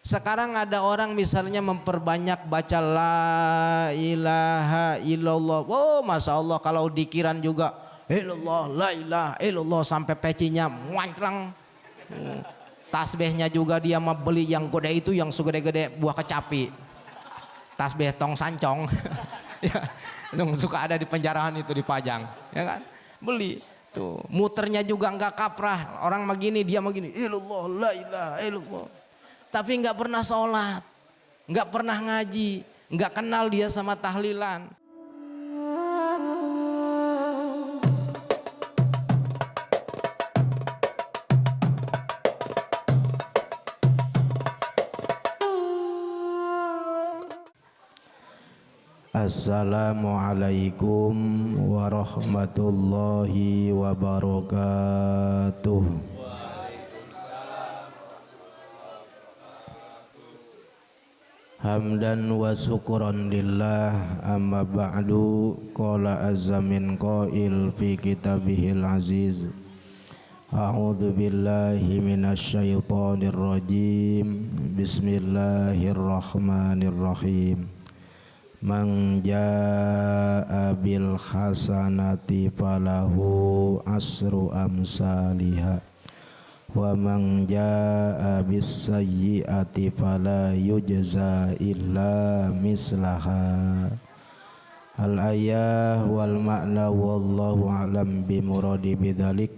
Sekarang ada orang misalnya memperbanyak baca la ilaha illallah. Oh, masya Allah, kalau dikiran juga illallah, la ilaha illallah sampai pecinya muancrang. Tasbihnya juga dia mau beli yang gede itu, yang segede-gede buah kecapi. Tasbih tong sancong. Ya, yang suka ada di penjarahan itu dipajang, ya kan? Beli. Tuh, muternya juga enggak kaprah. Orang begini, dia begini, illallah, la ilaha illallah. Tapi nggak pernah sholat, nggak pernah ngaji, nggak kenal dia sama tahlilan. Assalamualaikum warahmatullahi wabarakatuh. Hamdan wa syukran lillah, amma ba'du. Qala azza min qail fi kitabihil aziz, a'udzu billahi minasy syaithanir rajim. Bismillahirrahmanirrahim. Man jaa'a bil hasanati falahu asru amsalihha wa man jaa'a bis sayyi'ati fala yujza illa mislaha. Al ayah wal ma'na wallahu a'lam bi muradi bidzalik.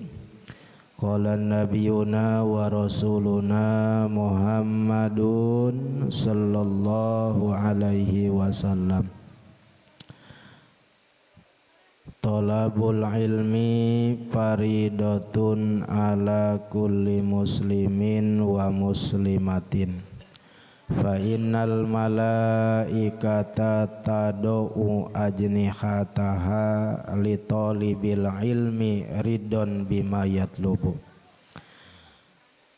Qala nabiyuna wa rasuluna Muhammadun sallallahu alaihi wasallam, thalabul ilmi faridatun ala kulli muslimin wa muslimatin, fa innal malaikata tad'u ajnihataha li talibil ilmi ridon bima yatlubu.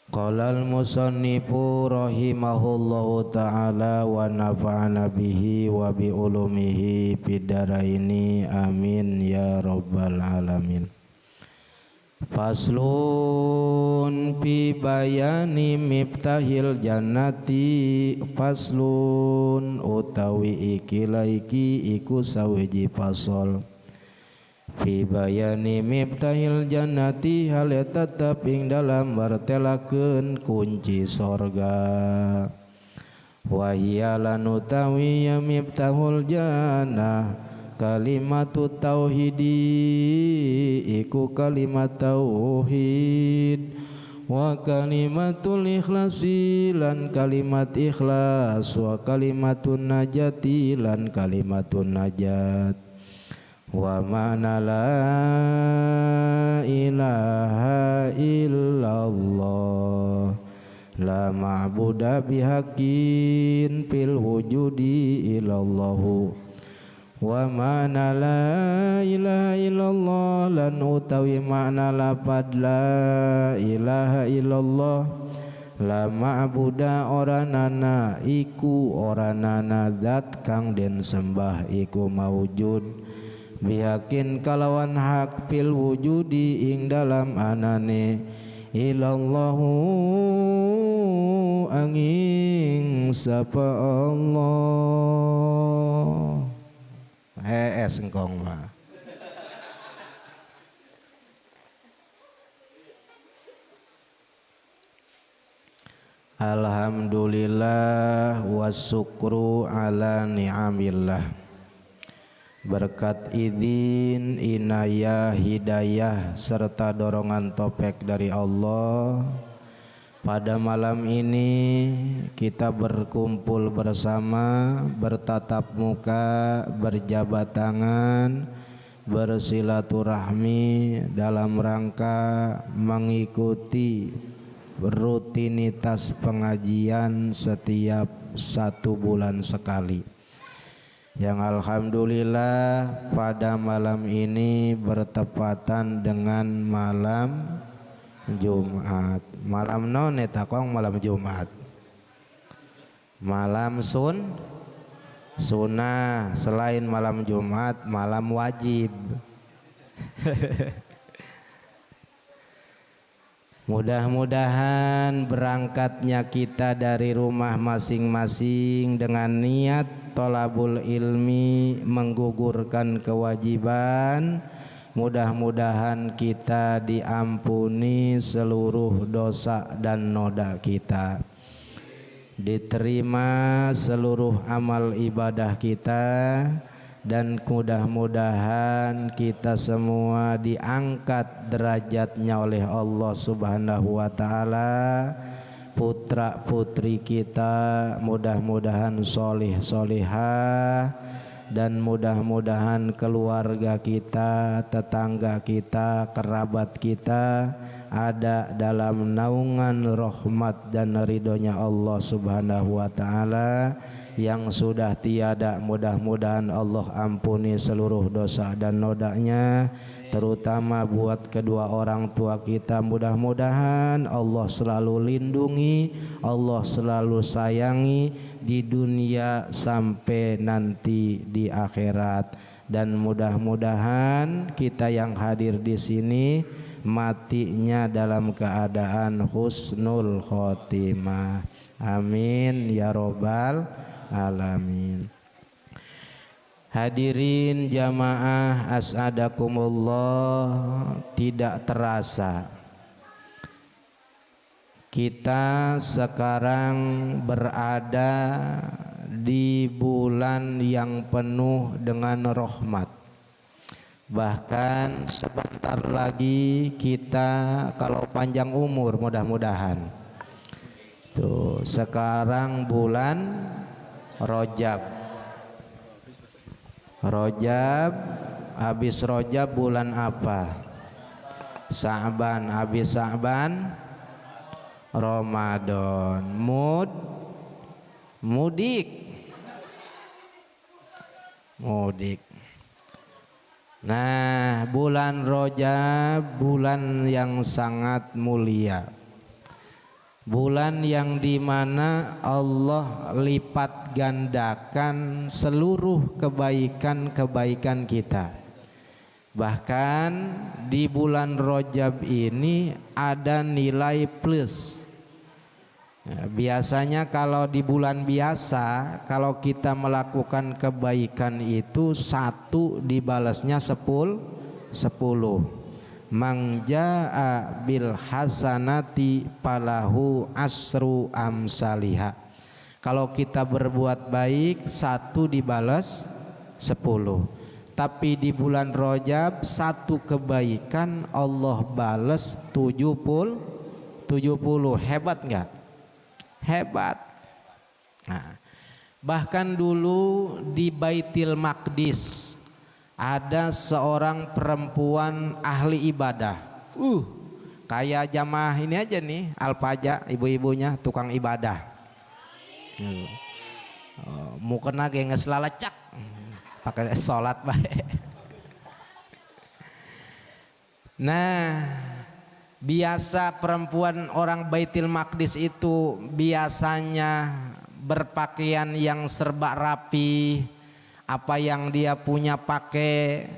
Qala al-musannifu rahimahullahu ta'ala wa nafa'ana bihi wa bi ulumihi bidaraini amin ya rabbal alamin. Faslun fi bayani miftahil jannati. Faslun utawi iki iku sawiji fasol. Fi bayani miftahil jannati, hal tetep ing dalam martelakeun kunci sorga. Wa hiya lan utawi ya miftahul jannah kalimatu tauhidi, iku kalimat tauhid. Wa kalimatul ikhlasi lan kalimat ikhlas. Wa kalimatun najati lan kalimatun najat. Wa ma'na la ilaha illallah, la ma'buda bihaqqin fil wujudi illallahu. Wa ma'na la ilaha illallah lan utawi makna lafad la ilaha illallah, la ma'buda oranana iku oranana zat kang den sembah iku maujud, bihakin kalawan hak fil wujudi ing dalam anane, ilallahu angin sapa Allah. Engkong mah alhamdulillah wasyukru ala ni'amillah. Berkat izin, inayah, hidayah serta dorongan topik dari Allah, pada malam ini kita berkumpul bersama, bertatap muka, berjabat tangan, bersilaturahmi dalam rangka mengikuti rutinitas pengajian setiap 1 bulan sekali, yang alhamdulillah pada malam ini bertepatan dengan malam Jumat. Malam non eta kong malam Jumat. Malam sunnah, selain malam Jumat malam wajib. Mudah-mudahan berangkatnya kita dari rumah masing-masing dengan niat thalabul ilmi, menggugurkan kewajiban. Mudah-mudahan kita diampuni seluruh dosa dan noda kita, diterima seluruh amal ibadah kita, dan mudah-mudahan kita semua diangkat derajatnya oleh Allah Subhanahu wa taala. Putra putri kita mudah-mudahan solih solihah, dan mudah-mudahan keluarga kita, tetangga kita, kerabat kita ada dalam naungan rahmat dan ridhonya Allah Subhanahu wa taala. Yang sudah tiada mudah-mudahan Allah ampuni seluruh dosa dan nodanya, terutama buat kedua orang tua kita. Mudah-mudahan Allah selalu lindungi, Allah selalu sayangi di dunia sampai nanti di akhirat. Dan mudah-mudahan kita yang hadir di sini matinya dalam keadaan husnul khotimah. Amin ya robbal alamin. Hadirin jamaah as'adakumullah, tidak terasa kita sekarang berada di bulan yang penuh dengan rahmat. Bahkan sebentar lagi kita kalau panjang umur mudah-mudahan. Tuh, sekarang bulan Rajab. Rajab, habis Rajab bulan apa? Sa'ban, habis Sa'ban Ramadan. Mudik. Nah, bulan Rajab bulan yang sangat mulia, bulan yang dimana Allah lipat gandakan seluruh kebaikan-kebaikan kita. Bahkan di bulan Rajab ini ada nilai plus. Biasanya kalau di bulan biasa, kalau kita melakukan kebaikan itu 1 dibalasnya 10. Man jaa bil hasanati falahu asru amsalihha. Kalau kita berbuat baik 1 dibalas 10. Tapi di bulan Rajab 1 kebaikan Allah balas 70. Hebat enggak? Hebat. Nah, bahkan dulu di Baitul Maqdis ada seorang perempuan ahli ibadah. Kayak jamaah ini aja nih, alpaja, ibu-ibunya tukang ibadah. Mukena ge geus lalecak. Pakai salat bae. Nah, biasa perempuan orang Baitul Maqdis itu biasanya berpakaian yang serba rapi, apa yang dia punya pakai,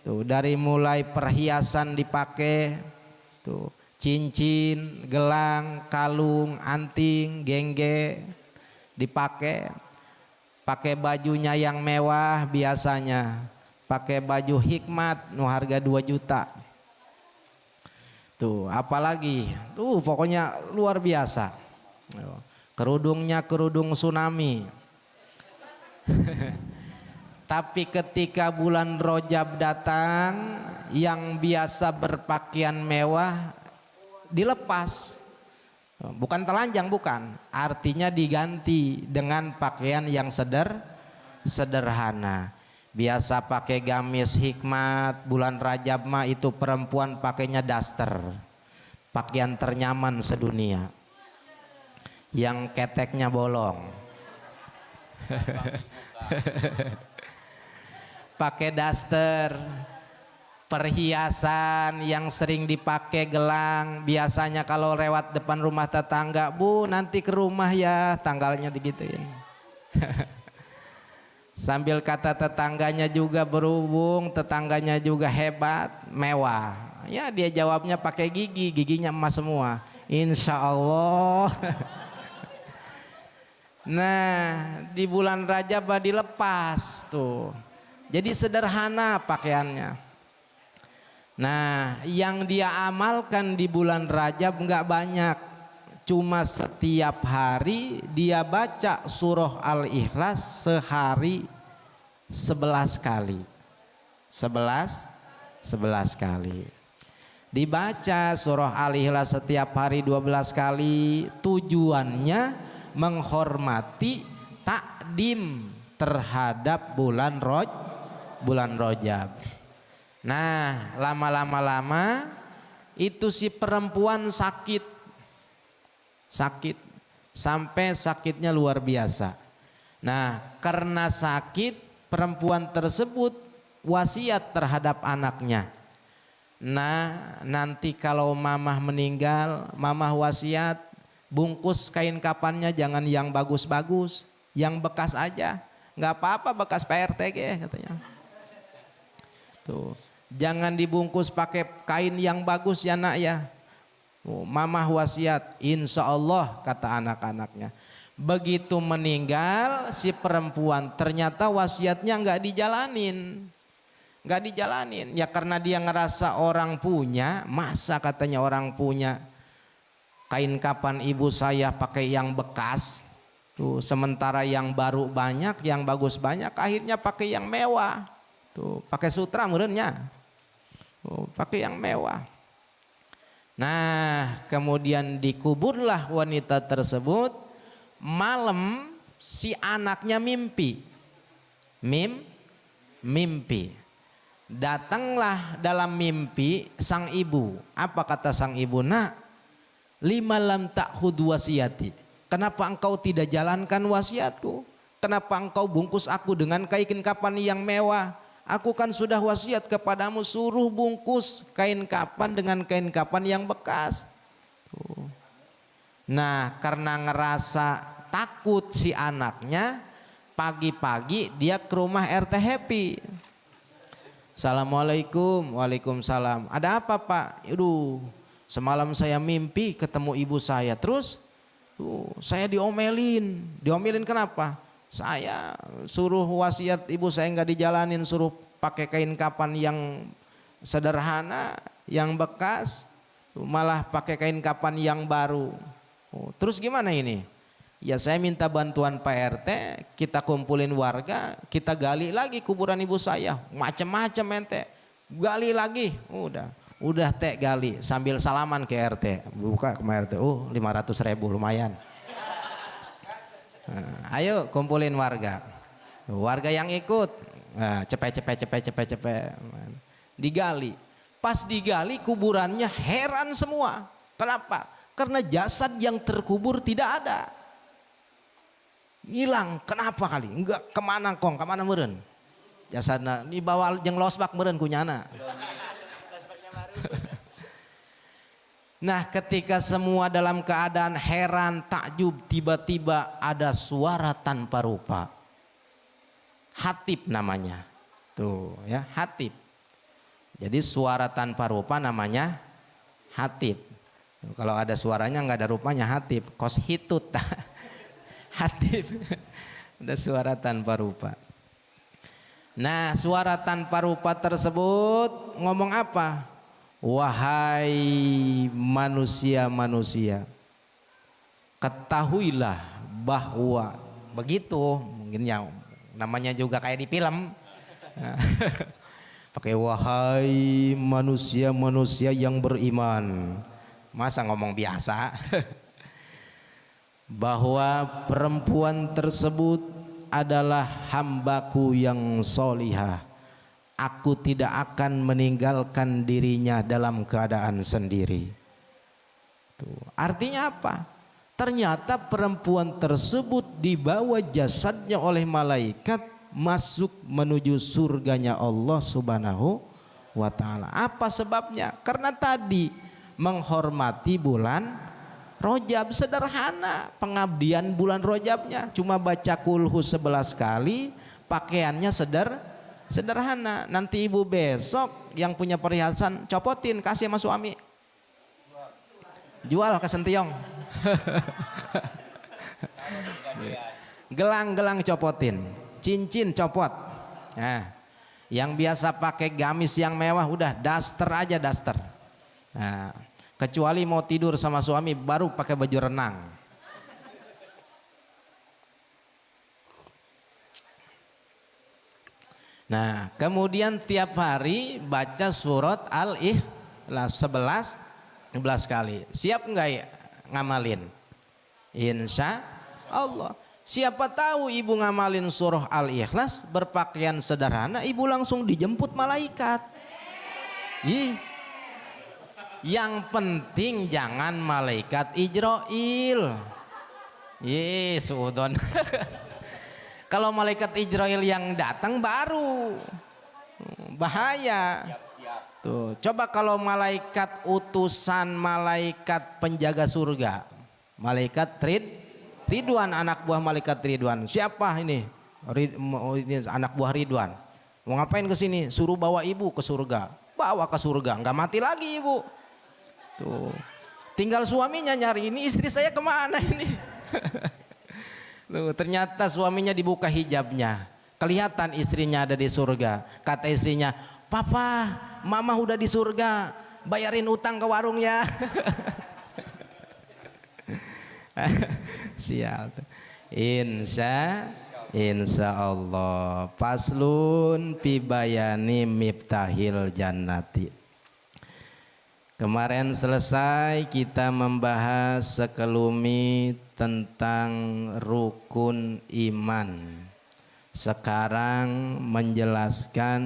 tuh dari mulai perhiasan dipakai, tuh cincin, gelang, kalung, anting, gengge dipakai, pakai bajunya yang mewah biasanya, pakai baju hikmat, nu harga 2 juta. Tuh, apalagi, pokoknya luar biasa. Kerudungnya kerudung tsunami. Tapi ketika bulan Rajab datang, yang biasa berpakaian mewah dilepas. Bukan telanjang, bukan. Artinya diganti dengan pakaian yang sederhana. Biasa pakai gamis hikmat, bulan Rajab mah itu perempuan pakainya daster, pakaian ternyaman sedunia, yang keteknya bolong. Pakai daster, perhiasan yang sering dipakai gelang. Biasanya kalau lewat depan rumah tetangga, Bu nanti ke rumah ya, tanggalnya digituin. Sambil kata tetangganya juga berhubung, tetangganya juga hebat, mewah. Ya dia jawabnya pakai gigi, giginya emas semua. Insya Allah. Nah di bulan Rajab dilepas tuh. Jadi sederhana pakaiannya. Nah yang dia amalkan di bulan Rajab nggak banyak. Cuma setiap hari dia baca surah Al-Ikhlas sehari 11 kali. 11 kali. Dibaca surah Al-Ikhlas setiap hari 12 kali. Tujuannya menghormati takdim terhadap bulan Rajab. Nah lama-lama itu si perempuan sakit sampai sakitnya luar biasa. Nah karena sakit perempuan tersebut wasiat terhadap anaknya. Nah nanti kalau mamah meninggal, mamah wasiat bungkus kain kafannya jangan yang bagus-bagus, yang bekas aja, nggak apa-apa bekas PRT katanya. Tuh jangan dibungkus pakai kain yang bagus ya nak ya. Mamah wasiat, insya Allah kata anak-anaknya. Begitu meninggal si perempuan ternyata wasiatnya nggak dijalanin. Ya karena dia ngerasa orang punya, masa katanya orang punya kain kapan ibu saya pakai yang bekas. Tuh sementara yang baru banyak, yang bagus banyak, akhirnya pakai yang mewah. Tuh pakai sutra meureunnya. Tuh pakai yang mewah. Nah kemudian dikuburlah wanita tersebut. Malam si anaknya mimpi. Datanglah dalam mimpi sang ibu. Apa kata sang ibu? Nak, lima lam ta'khud wasiyati. Kenapa engkau tidak jalankan wasiatku? Kenapa engkau bungkus aku dengan kain kapan yang mewah? Aku kan sudah wasiat kepadamu suruh bungkus kain kapan dengan kain kapan yang bekas. Tuh. Nah karena ngerasa takut si anaknya, pagi-pagi dia ke rumah RT Happy. Assalamualaikum. Waalaikumsalam. Ada apa pak? Aduh semalam saya mimpi ketemu ibu saya. Terus saya diomelin. Diomelin kenapa? Saya suruh wasiat ibu saya nggak dijalanin, suruh pakai kain kapan yang sederhana, yang bekas, malah pakai kain kapan yang baru. Terus gimana ini? Ya saya minta bantuan Pak RT, kita kumpulin warga, kita gali lagi kuburan ibu saya, macem-macem ente, gali lagi, udah teh gali sambil salaman ke RT, buka ke RT, 500.000 lumayan. Nah, ayo kumpulin warga yang ikut, cepet digali. Pas digali kuburannya heran semua. Kenapa? Karena jasad yang terkubur tidak ada, hilang. Kenapa kali? Enggak kemana meren? Jasadnya dibawa jeung losbak meren kunyana. Nah ketika semua dalam keadaan heran takjub, tiba-tiba ada suara tanpa rupa. Hatib namanya. Tuh ya, hatib. Jadi suara tanpa rupa namanya hatib. Kalau ada suaranya nggak ada rupanya hatib. Kos hitut. Hatib. Ada suara tanpa rupa. Nah suara tanpa rupa tersebut ngomong apa? Wahai manusia-manusia, ketahuilah bahwa begitu, mungkin ya namanya juga kayak di film. Pakai wahai manusia-manusia yang beriman. Masa ngomong biasa? Bahwa perempuan tersebut adalah hambaku yang solihah. Aku tidak akan meninggalkan dirinya dalam keadaan sendiri. Tuh. Artinya apa? Ternyata perempuan tersebut dibawa jasadnya oleh malaikat masuk menuju surganya Allah Subhanahu wa ta'ala. Apa sebabnya? Karena tadi menghormati bulan Rajab, sederhana pengabdian bulan Rajabnya, cuma baca kulhu 11 kali, pakaiannya Sederhana. Nanti ibu besok yang punya perhiasan copotin, kasih sama suami. Jual ke Sentiong. Gelang-gelang copotin, cincin copot. Nah, yang biasa pakai gamis yang mewah udah daster aja, daster. Nah, kecuali mau tidur sama suami baru pakai baju renang. Nah, kemudian setiap hari baca surat Al-Ikhlas 11 kali. Siap enggak ya ngamalin? Insya Allah. Siapa tahu ibu ngamalin surah Al-Ikhlas berpakaian sederhana, ibu langsung dijemput malaikat. Ih. Yang penting jangan malaikat Ijrail. Sudon. Kalau malaikat Ijrail yang datang baru bahaya. Tuh, coba kalau malaikat utusan, malaikat penjaga surga, malaikat Ridwan, anak buah malaikat Ridwan. Siapa ini? Ini anak buah Ridwan. Mau ngapain ke sini? Suruh bawa ibu ke surga. Bawa ke surga, nggak mati lagi ibu. Tuh, tinggal suaminya nyari, ini istri saya kemana ini? Loh, ternyata suaminya dibuka hijabnya, kelihatan istrinya ada di surga. Kata istrinya, papa, mama udah di surga, bayarin utang ke warungnya. Sial. Insya Allah. Faslun fi bayani miftahil jannati. Kemarin selesai kita membahas sekelumit tentang rukun iman. Sekarang menjelaskan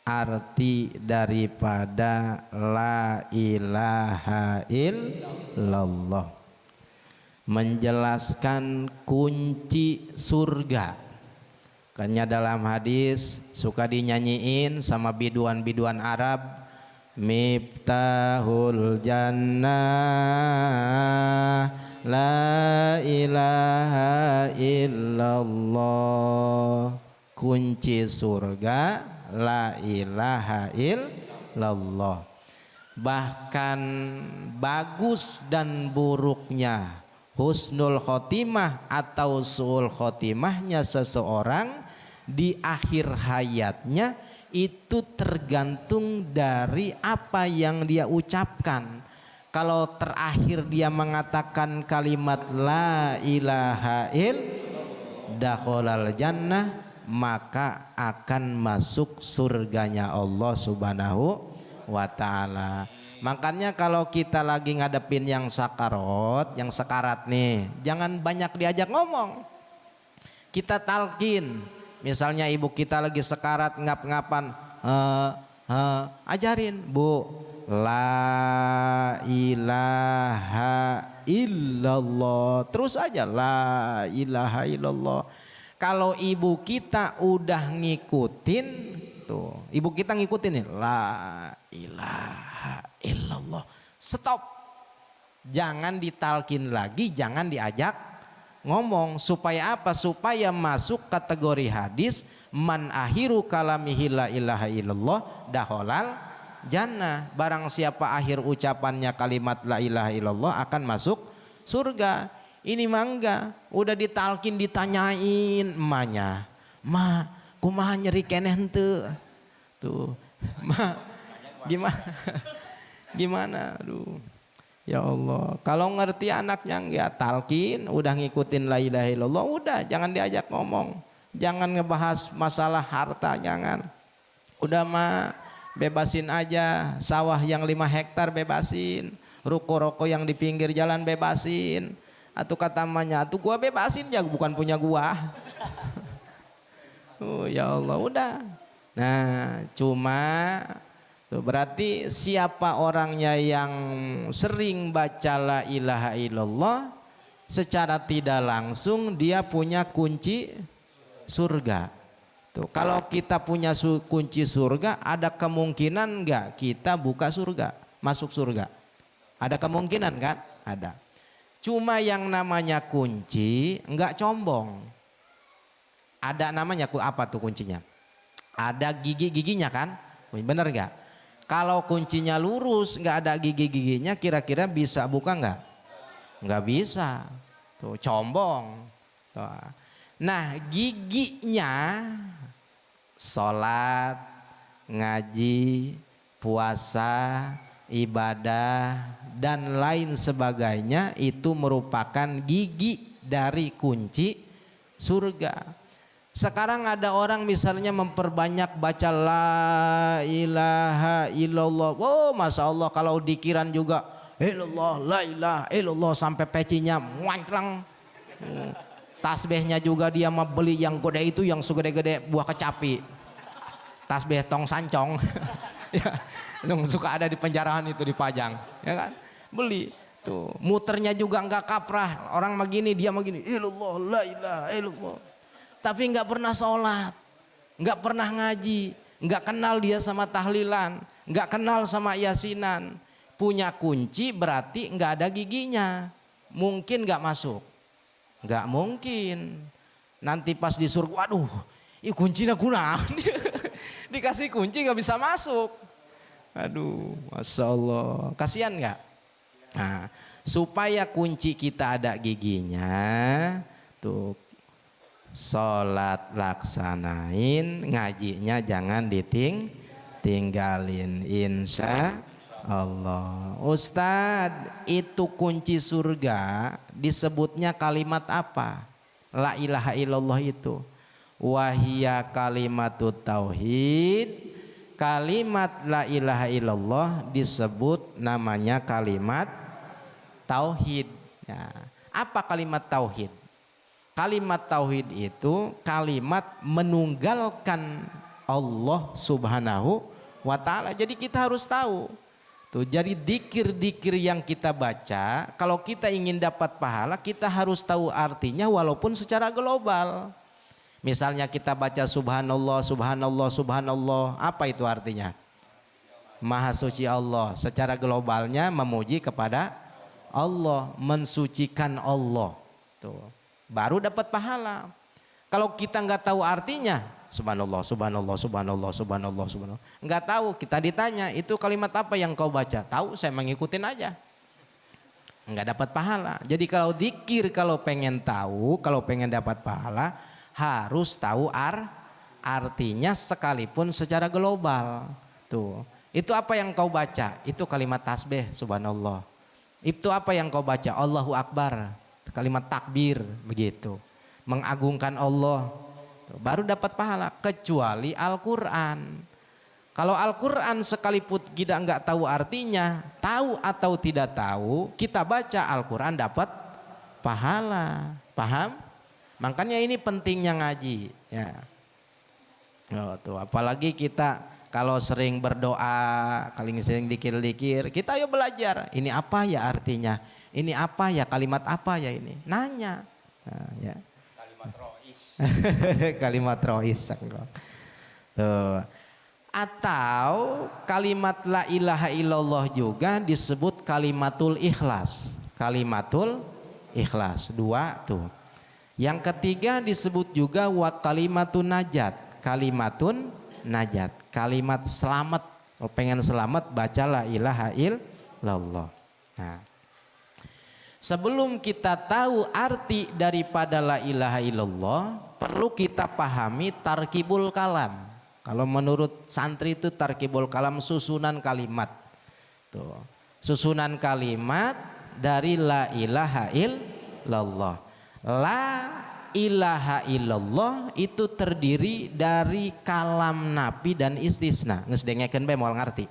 arti daripada la ilaha illallah. Menjelaskan kunci surga. Karena dalam hadis suka dinyanyiin sama biduan-biduan Arab, Miftahul jannah la ilaha illallah. Kunci surga la ilaha illallah. Bahkan bagus dan buruknya, husnul khotimah atau su'ul khotimahnya seseorang di akhir hayatnya itu tergantung dari apa yang dia ucapkan. Kalau terakhir dia mengatakan kalimat la ilaha illallah dakhalal jannah, maka akan masuk surganya Allah Subhanahu wa ta'ala. Makanya kalau kita lagi ngadepin yang sakarat, yang sekarat nih, jangan banyak diajak ngomong. Kita talkin. Misalnya ibu kita lagi sekarat ngap-ngapan, ajarin, Bu, la ilaha illallah. Terus aja la ilaha illallah. Kalau ibu kita udah ngikutin, tuh, ibu kita ngikutin nih, la ilaha illallah. Stop. Jangan ditalkin lagi, jangan diajak ngomong. Supaya apa? Supaya masuk kategori hadis man akhiru kalamihi la ilaha illallah dakhalal jannah. Barang siapa akhir ucapannya kalimat la ilaha illallah akan masuk surga. Ini mangga udah ditalkin, ditanyain emaknya, ma kumaha nyeri keneh henteu tuh, ma gimana aduh. Ya Allah, kalau ngerti anaknya enggak talkin, udah ngikutin la ilaha illallah, udah jangan diajak ngomong. Jangan ngebahas masalah harta, jangan. Udah mah bebasin aja, sawah yang 5 hektar bebasin, ruko-ruko yang di pinggir jalan bebasin. Atau kata emaknya, "Atuh gua bebasin ya, bukan punya gua." Oh ya Allah, udah. Nah, cuma berarti siapa orangnya yang sering baca la ilaha illallah, secara tidak langsung dia punya kunci surga. Tuh, kalau kita punya kunci surga, ada kemungkinan enggak kita buka surga, masuk surga? Ada kemungkinan kan? Ada. Cuma yang namanya kunci enggak combong. Ada namanya apa tuh kuncinya? Ada gigi-giginya kan? Bener nggak? Kalau kuncinya lurus nggak ada gigi-giginya, kira-kira bisa buka nggak? Nggak bisa. Tuh combong. Tuh. Nah giginya sholat, ngaji, puasa, ibadah dan lain sebagainya itu merupakan gigi dari kunci surga. Sekarang ada orang misalnya memperbanyak baca la ilaha illallah. Oh masya Allah, kalau dikiran juga illallah la ilaha illallah sampai pecinya muanclang. Tasbihnya juga dia mau beli yang gede itu, yang segede-gede buah kecapi. Tasbih tong sancong. Ya, yang suka ada di penjarahan itu dipajang, ya kan? Beli. Tuh, muternya juga enggak kaprah. Orang begini, dia begini. Illallah la ilaha illallah. Tapi nggak pernah sholat, nggak pernah ngaji, nggak kenal dia sama tahlilan, nggak kenal sama yasinan. Punya kunci berarti nggak ada giginya, mungkin nggak masuk, nggak mungkin. Nanti pas di surga, waduh, kuncinya guna, dikasih kunci nggak bisa masuk. Aduh, masya Allah, kasihan nggak? Nah, supaya kunci kita ada giginya, tuh. Sholat laksanain, ngajinya jangan ditinggalin, insya Allah. Ustadz, itu kunci surga disebutnya kalimat apa? La ilaha illallah itu. Wahia kalimatut tauhid. Kalimat la ilaha illallah disebut namanya kalimat tauhid. Ya. Apa kalimat tauhid? Kalimat tauhid itu kalimat menunggalkan Allah Subhanahu wa ta'ala. Jadi kita harus tahu. Tuh, jadi dikir-dikir yang kita baca, kalau kita ingin dapat pahala, kita harus tahu artinya walaupun secara global. Misalnya kita baca subhanallah, subhanallah, subhanallah. Apa itu artinya? Maha suci Allah. Secara globalnya memuji kepada Allah, mensucikan Allah. Tuh. Baru dapat pahala. Kalau kita nggak tahu artinya, subhanallah, subhanallah, subhanallah, subhanallah, subhanallah, nggak tahu, kita ditanya itu kalimat apa yang kau baca? Tahu, saya mengikutin aja. Nggak dapat pahala. Jadi kalau dzikir, kalau pengen tahu, kalau pengen dapat pahala, harus tahu artinya sekalipun secara global. Tuh, itu apa yang kau baca? Itu kalimat tasbih, subhanallah. Itu apa yang kau baca? Allahu Akbar. Kalimat takbir begitu, mengagungkan Allah, baru dapat pahala. Kecuali Al-Quran. Kalau Al-Quran sekalipun kita nggak tahu artinya, tahu atau tidak tahu, kita baca Al-Quran dapat pahala. Paham? Makanya ini pentingnya ngaji. Ya. Oh, tuh, apalagi kita kalau sering berdoa, kalau sering dikir-dikir, kita ayo belajar. Ini apa ya artinya? Ini apa ya, kalimat apa ya ini? Nanya. Nah, ya. Kalimat rois. Kalimat rois. Tuh. Atau kalimat la ilaha illallah juga disebut kalimatul ikhlas. Kalimatul ikhlas. Dua tuh. Yang ketiga disebut juga wa kalimatun najat. Kalimatun najat. Kalimat selamat. Kalau pengen selamat baca la ilaha illallah. Nah. Sebelum kita tahu arti daripada la ilaha illallah, perlu kita pahami tarkibul kalam. Kalau menurut santri itu tarkibul kalam susunan kalimat. Tuh. Susunan kalimat dari la ilaha illallah. La ilaha illallah itu terdiri dari kalam nafi dan istisna. Geus dengekeun bae moal ngarti.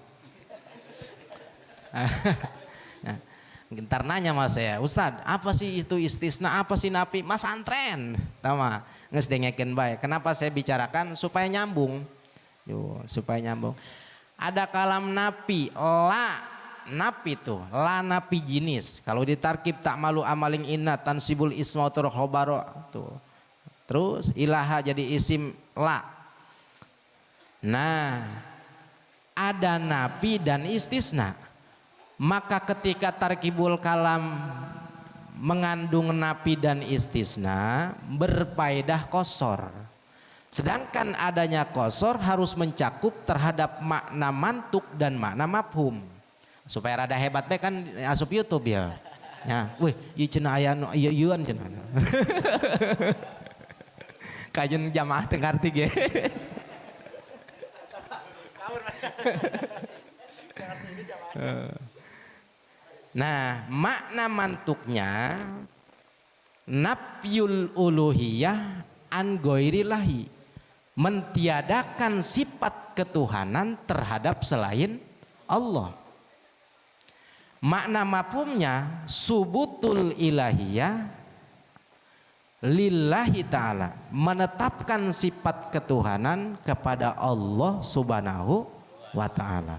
Ntar nanya mas saya, Ustad, apa sih itu istisna, apa sih nafi? Mas antren, tama, nges dengekeun bae. Kenapa saya bicarakan supaya nyambung, supaya nyambung. Ada kalam nafi, la nafi tuh, la nafi jinis. Kalau ditarkib tak malu amaling inna tansibul ismautur khobaro tuh. Terus ilaha jadi isim la. Nah, ada nafi dan istisna. Maka ketika tarkibul kalam mengandung nafi dan istisna berfaedah qasar. Sedangkan adanya qasar harus mencakup terhadap makna mantuk dan makna mafhum. Supaya rada hebat bae kan asup YouTube ya. Ya, wih, ieu cenah aya nu ieu-ieuan cenah. Kajen jamaah teu ngarti ge. Nah, makna mantuknya nafyul uluhiyah an ghairillahi, mentiadakan sifat ketuhanan terhadap selain Allah. Makna mafhumnya subutul ilahiyah lillahi ta'ala, menetapkan sifat ketuhanan kepada Allah subhanahu wa ta'ala.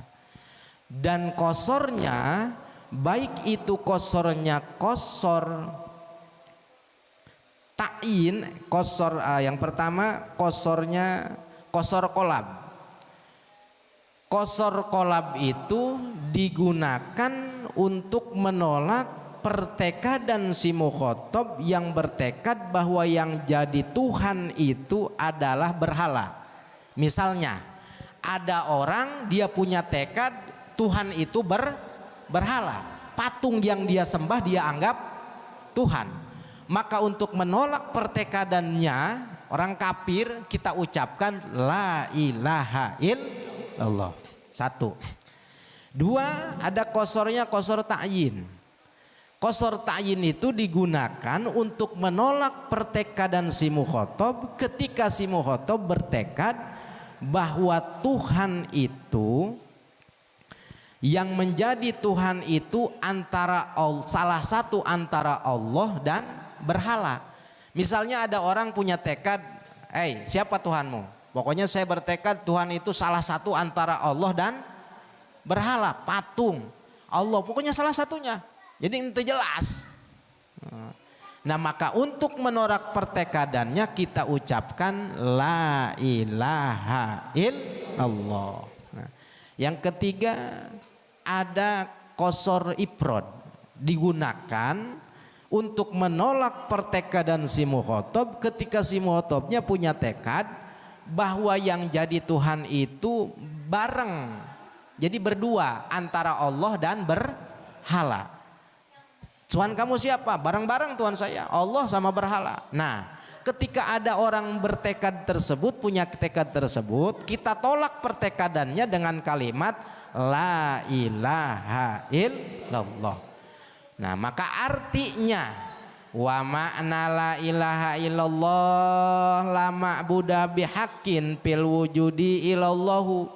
Dan kosornya, baik itu kosornya kosor ta'in, kosor yang pertama kosornya kosor kolab. Kosor kolab itu digunakan untuk menolak pertekadan si mukhatab yang bertekad bahwa yang jadi Tuhan itu adalah berhala. Misalnya ada orang dia punya tekad Tuhan itu berhala, patung yang dia sembah dia anggap Tuhan. Maka untuk menolak pertekadannya orang kafir kita ucapkan la ilaha illallah. Satu. Dua, ada kosornya kosor ta'yin. Kosor ta'yin itu digunakan untuk menolak pertekadan si mukhatab ketika si mukhatab bertekad bahwa Tuhan itu, yang menjadi Tuhan itu salah satu antara Allah dan berhala. Misalnya ada orang punya tekad, siapa Tuhanmu? Pokoknya saya bertekad Tuhan itu salah satu antara Allah dan berhala, patung. Allah pokoknya salah satunya. Jadi itu jelas. Nah, maka untuk menolak pertekadannya kita ucapkan la ilaha illallah. Nah, yang ketiga ada kosor ifrod, digunakan untuk menolak pertekadan si mukhatab ketika si mukhatabnya punya tekad bahwa yang jadi Tuhan itu bareng, jadi berdua antara Allah dan berhala. Tuhan kamu siapa? Bareng-bareng Tuhan saya, Allah sama berhala. Nah, ketika ada orang bertekad tersebut, punya tekad tersebut, kita tolak pertekadannya dengan kalimat la ilaha illallah. Nah, maka artinya wa ma'na la ilaha illallah la ma'buda bihaqqin fil wujudi illallahu,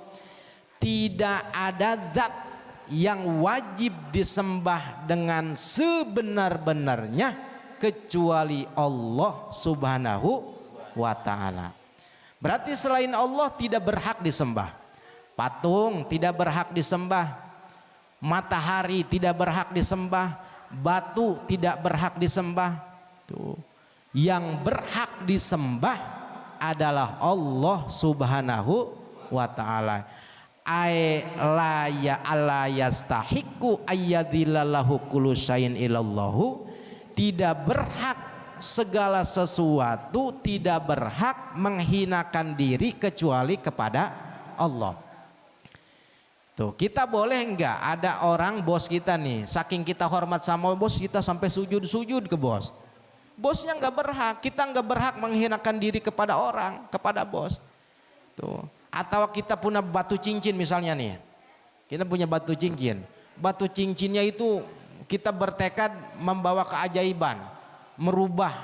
tidak ada zat yang wajib disembah dengan sebenar-benarnya kecuali Allah subhanahu wa ta'ala. Berarti selain Allah tidak berhak disembah. Patung tidak berhak disembah, matahari tidak berhak disembah, batu tidak berhak disembah. Tuh. Yang berhak disembah adalah Allah subhanahu wa ta'ala. La yastahiqu ayyadillahu kullu syai'in illallahu, tidak berhak segala sesuatu, tidak berhak menghinakan diri kecuali kepada Allah. Tuh, kita boleh enggak ada orang bos kita nih, saking kita hormat sama bos kita sampai sujud-sujud ke bos. Bosnya enggak berhak, kita enggak berhak menghinakan diri kepada orang, kepada bos. Tuh. Atau kita punya batu cincin misalnya nih. Kita punya batu cincin. Batu cincinnya itu kita bertekad membawa keajaiban, merubah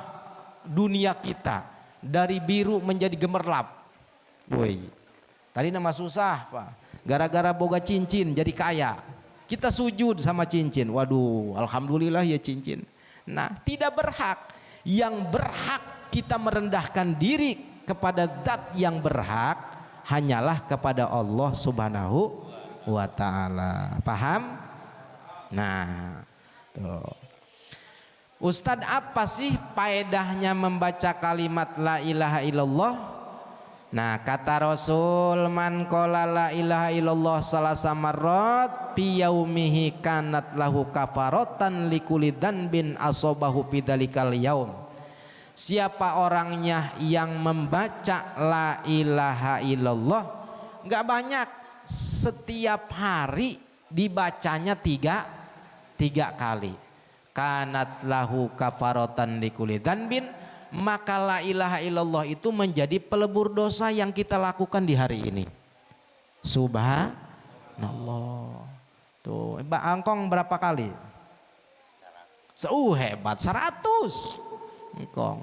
dunia kita dari biru menjadi gemerlap. Woi. Tadi nama susah, Pak. Gara-gara boga cincin jadi kaya. Kita sujud sama cincin. Waduh, alhamdulillah ya cincin. Nah, tidak berhak. Yang berhak kita merendahkan diri kepada zat yang berhak hanyalah kepada Allah subhanahu wa ta'ala. Paham? Nah, tuh. Ustadz, apa sih faedahnya membaca kalimat la ilaha illallah? Nah, kata Rasul, man qala la ilaha illallah salasa marrat fi yaumihi kanat lahu kafaratan likulli dzanbin asabahu bidzalikal yaum. Siapa orangnya yang membaca la ilaha illallah, nggak banyak, setiap hari dibacanya tiga kali. Kanat lahu kafaratan likuli dzanbin, maka la ilaha illallah itu menjadi pelebur dosa yang kita lakukan di hari ini. Subhanallah. Tuh, Mbak Angkong berapa kali? Hebat 100. Engkong.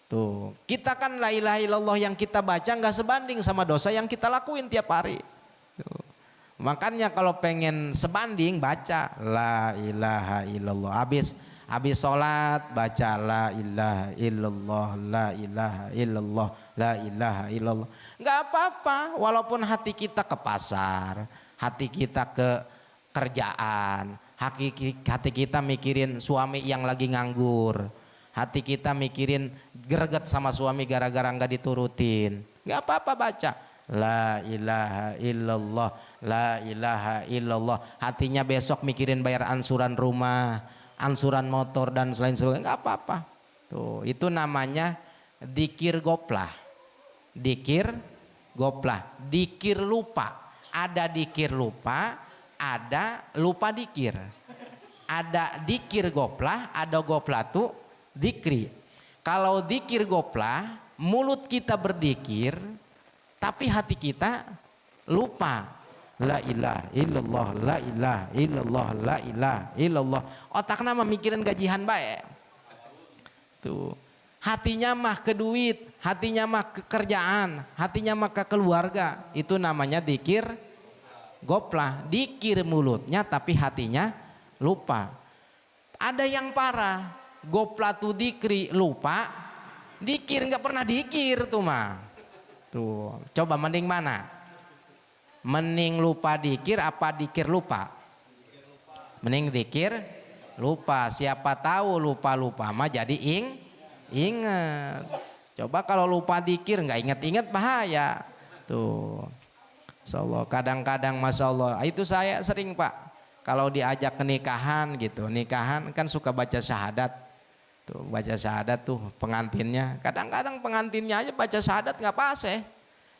Tuh, kita kan la ilaha illallah yang kita baca nggak sebanding sama dosa yang kita lakuin tiap hari. Tuh. Makanya kalau pengen sebanding baca la ilaha illallah. Habis sholat baca la ilaha illallah, la ilaha illallah, la ilaha illallah. Nggak apa-apa, walaupun hati kita ke pasar, hati kita ke kerjaan, hati kita mikirin suami yang lagi nganggur, hati kita mikirin greget sama suami gara-gara nggak diturutin, nggak apa-apa baca la ilaha illallah, la ilaha illallah. Hatinya besok mikirin bayar ansuran rumah, ansuran motor dan selain sebagainya, nggak apa-apa. Tuh, itu namanya dikir goplah, dikir goplah, dikir lupa. Ada dikir lupa, ada lupa dikir. Ada dikir goplah, ada goplatu dikri. Kalau dikir goplah, mulut kita berdikir tapi hati kita lupa. La ilaha illallah, la ilaha illallah, la ilaha illallah. Otaknya mah mikirin gajian bae. Tuh. Hatinya mah ke duit, hatinya mah ke kerjaan, hatinya mah ke keluarga. Itu namanya dikir goplah. Dikir mulutnya tapi hatinya lupa. Ada yang parah, goplatu dikri lupa, dikir nggak pernah dikir tuh mah. Tuh, coba mending mana? Mending lupa dikir apa dikir lupa? Mending dikir lupa. Siapa tahu lupa-lupa mah jadi inget. Coba kalau lupa dikir nggak inget-inget bahaya. Tuh, Masya Allah, kadang-kadang Masya Allah, itu saya sering Pak, kalau diajak ke nikahan gitu, nikahan kan suka baca syahadat. Tuh, baca syahadat tuh pengantinnya, kadang-kadang pengantinnya aja baca syahadat nggak pas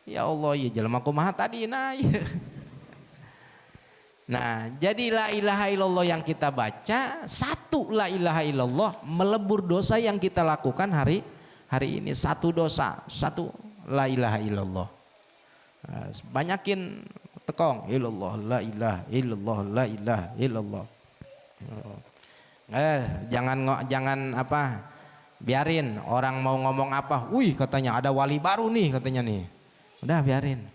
ya Allah, ya jelema kumaha tadi nah ya. Nah, jadi la ilaha illallah yang kita baca, satu la ilaha illallah melebur dosa yang kita lakukan hari ini. Satu dosa, satu la ilaha illallah. Nah, banyakin tekong illallah, la ilaha illallah, la ilaha illallah. Jangan apa, biarin orang mau ngomong apa, wih katanya ada wali baru nih katanya nih, udah biarin,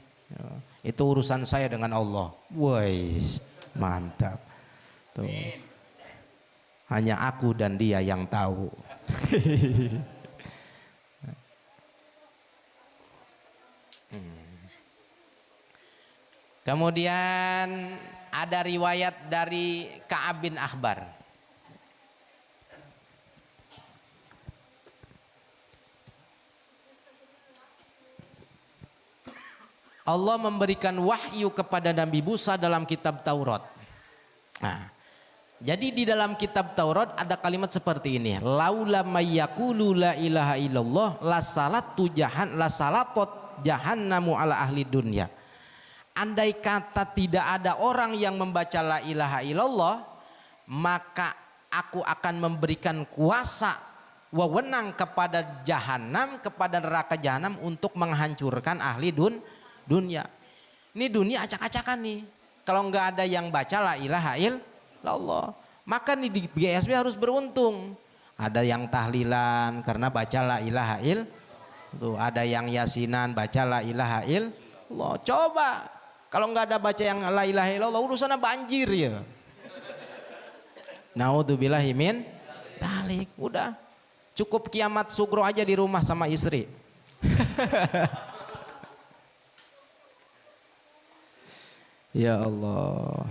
itu urusan saya dengan Allah. Woi mantap tuh, hanya aku dan dia yang tahu. Kemudian ada riwayat dari Ka'ab bin Akhbar. Allah memberikan wahyu kepada Nabi Musa dalam kitab Taurat. Nah, jadi di dalam kitab Taurat ada kalimat seperti ini, laula mayyaqulu la ilaha illallah la salatot jahannamu ala ahli dunya. Andai kata tidak ada orang yang membaca la ilaha illallah, maka aku akan memberikan kuasa wewenang kepada jahanam, kepada neraka jahanam untuk menghancurkan ahli dunia. Ini dunia acak-acakan nih. Kalau nggak ada yang baca la ilaha illallah, maka nih di GSB harus beruntung. Ada yang tahlilan karena baca la ilaha illallah. Ada yang yasinan baca la ilaha illallah. Coba kalau nggak ada baca yang la ilaha illallah, urusannya banjir ya. Naudzubillahi min dzalik. Udah cukup kiamat sugro aja di rumah sama istri. Ya Allah.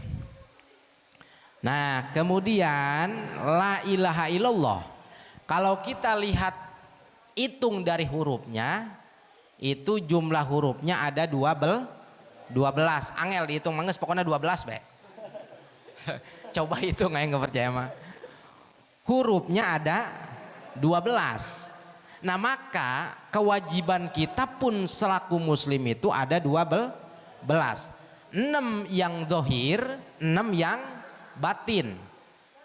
Nah, kemudian la ilaha illallah, kalau kita lihat hitung dari hurufnya, itu jumlah hurufnya ada 12. Angel dihitung manges pokoknya 12 be. Coba hitung, nggak percaya mah. Hurufnya ada 12. Nah maka kewajiban kita pun selaku muslim itu ada 12. 6 yang dohir, 6 yang batin,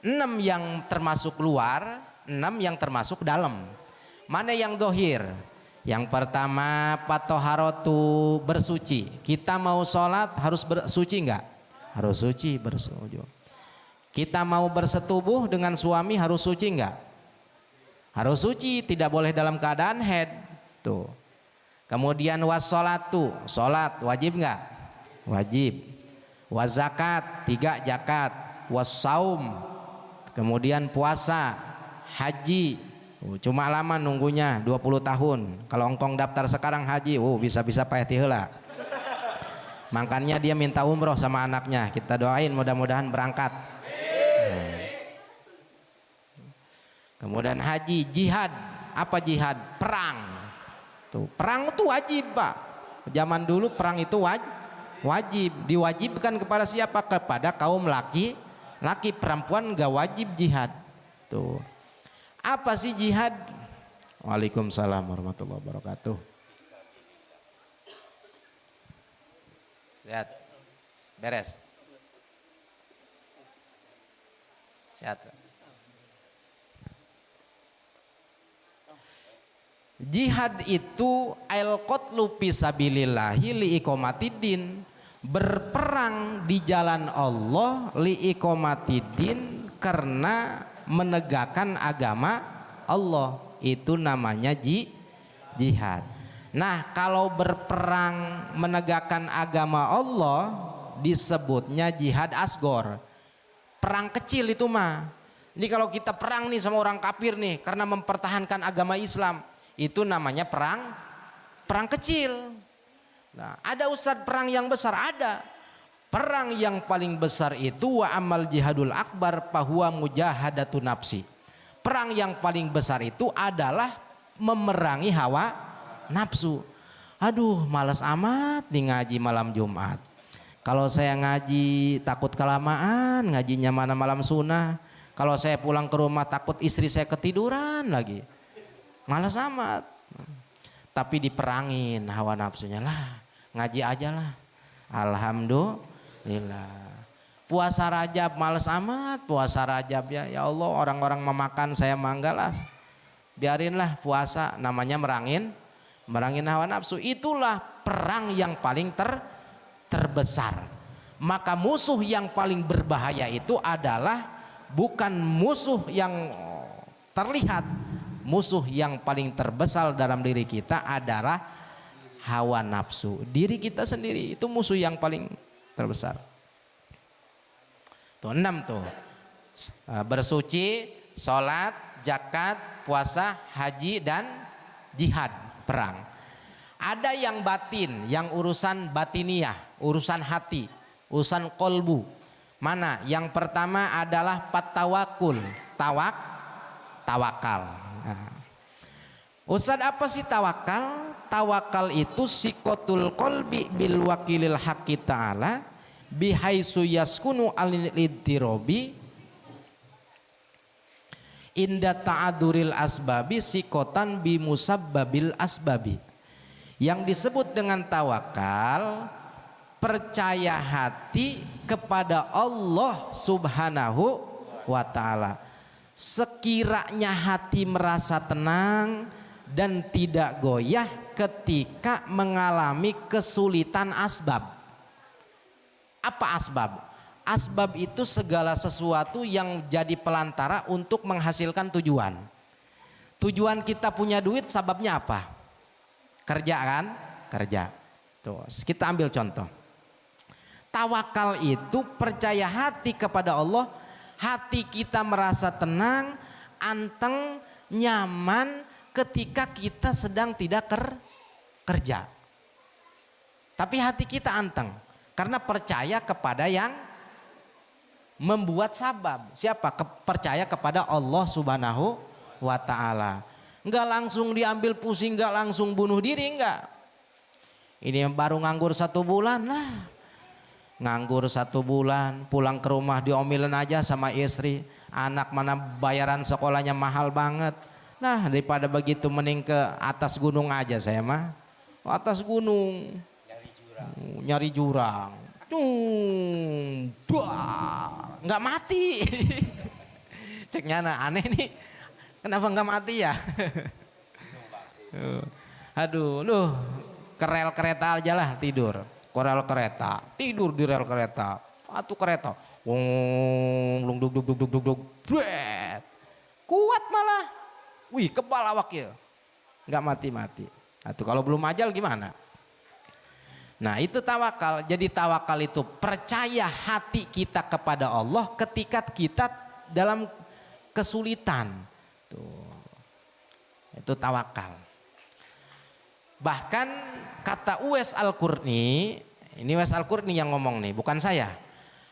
6 yang termasuk luar, 6 yang termasuk dalam. Mana yang dohir? Yang pertama patoharotu, bersuci. Kita mau sholat harus bersuci enggak? Harus suci, bersuci. Kita mau bersetubuh dengan suami harus suci enggak? Harus suci, tidak boleh dalam keadaan haid. Tuh. Kemudian wassolatu, sholat wajib enggak? Wajib. Wazakat, 3 zakat. Wassaum, kemudian puasa, haji. Cuma lama nunggunya 20 tahun. Kalau engkong daftar sekarang haji, bisa-bisa payah heula. Makanya dia minta umroh sama anaknya. Kita doain mudah-mudahan berangkat. Kemudian haji, jihad. Apa jihad? Perang. Tuh, perang itu wajib, Pak. Zaman dulu perang itu wajib. Diwajibkan kepada siapa? Kepada kaum laki. Perempuan enggak wajib jihad. Tuh. Apa sih jihad? Waalaikumsalam warahmatullahi wabarakatuh. Sehat. Beres. Sehat. Jihad itu al-qatlu fisabilillahi liiqamatiddin, berperang di jalan Allah liiqamatiddin, karena menegakkan agama Allah, itu namanya jihad. Nah kalau berperang menegakkan agama Allah disebutnya jihad asgor, perang kecil itu mah. Jadi kalau kita perang nih sama orang kafir nih karena mempertahankan agama Islam, itu namanya perang kecil. Nah, ada ustadz perang yang besar, ada. Perang yang paling besar itu wa amal jihadul akbar fahuwa mujahadatu nafsi. Perang yang paling besar itu adalah memerangi hawa nafsu. Aduh, malas amat nih ngaji malam Jumat. Kalau saya ngaji takut kelamaan, ngajinya mana malam sunnah. Kalau saya pulang ke rumah takut istri saya ketiduran lagi. Malas amat. Tapi diperangin hawa nafsunya lah, ngaji aja lah. Alhamdulillah. Puasa Rajab malas amat, puasa Rajab ya Allah, orang-orang memakan saya manggalah. Biarinlah puasa, namanya merangin hawa nafsu. Itulah perang yang paling terbesar. Maka musuh yang paling berbahaya itu adalah bukan musuh yang terlihat. Musuh yang paling terbesar dalam diri kita adalah hawa nafsu. Diri kita sendiri itu musuh yang paling terbesar. Tuh 6 tuh. Bersuci, sholat, zakat, puasa, haji, dan jihad, perang. Ada yang batin, yang urusan batiniyah, urusan hati, urusan kolbu. Mana? Yang pertama adalah patawakul, tawakal. Nah. Ustadz, apa sih tawakal? Tawakal itu sikotul kolbi bil wakilil haqqi ta'ala bihaisu yaskunu al-idtirobi inda ta'aduril asbabi sikotan bimusabbabil asbabi. Yang disebut dengan tawakal, percaya hati kepada Allah subhanahu wa ta'ala. Sekiranya hati merasa tenang dan tidak goyah ketika mengalami kesulitan asbab. Apa asbab? Asbab itu segala sesuatu yang jadi pelantara untuk menghasilkan tujuan. Tujuan kita punya duit, sababnya apa? Kerja kan? Kerja. Tuh, kita ambil contoh. Tawakal itu percaya hati kepada Allah. Hati kita merasa tenang, anteng, nyaman ketika kita sedang tidak kerja. Tapi hati kita anteng karena percaya kepada yang membuat sabab. Siapa? Percaya kepada Allah subhanahu wa ta'ala. Enggak langsung diambil pusing, enggak langsung bunuh diri, enggak. Ini baru nganggur 1 bulan lah. Nganggur 1 bulan, pulang ke rumah diomelin aja sama istri. Anak mana bayaran sekolahnya mahal banget. Nah daripada begitu mending ke atas gunung aja saya mah. Atas gunung nyari jurang. Nggak mati. Ceknya aneh nih. Kenapa nggak mati ya? Aduh, loh, ke rel kereta aja lah tidur. Ke rel kereta, tidur di rel kereta. Satu kereta, wong, duk duk duk duk duk duk, bret. Kuat malah. Wih, kebal awaknya. Nggak mati-mati. Atau kalau belum ajal gimana? Nah itu tawakal. Jadi tawakal itu percaya hati kita kepada Allah ketika kita dalam kesulitan. Tuh. Itu tawakal. Bahkan kata Uwais Al-Qurni, ini Uwais Al-Qurni yang ngomong nih, bukan saya.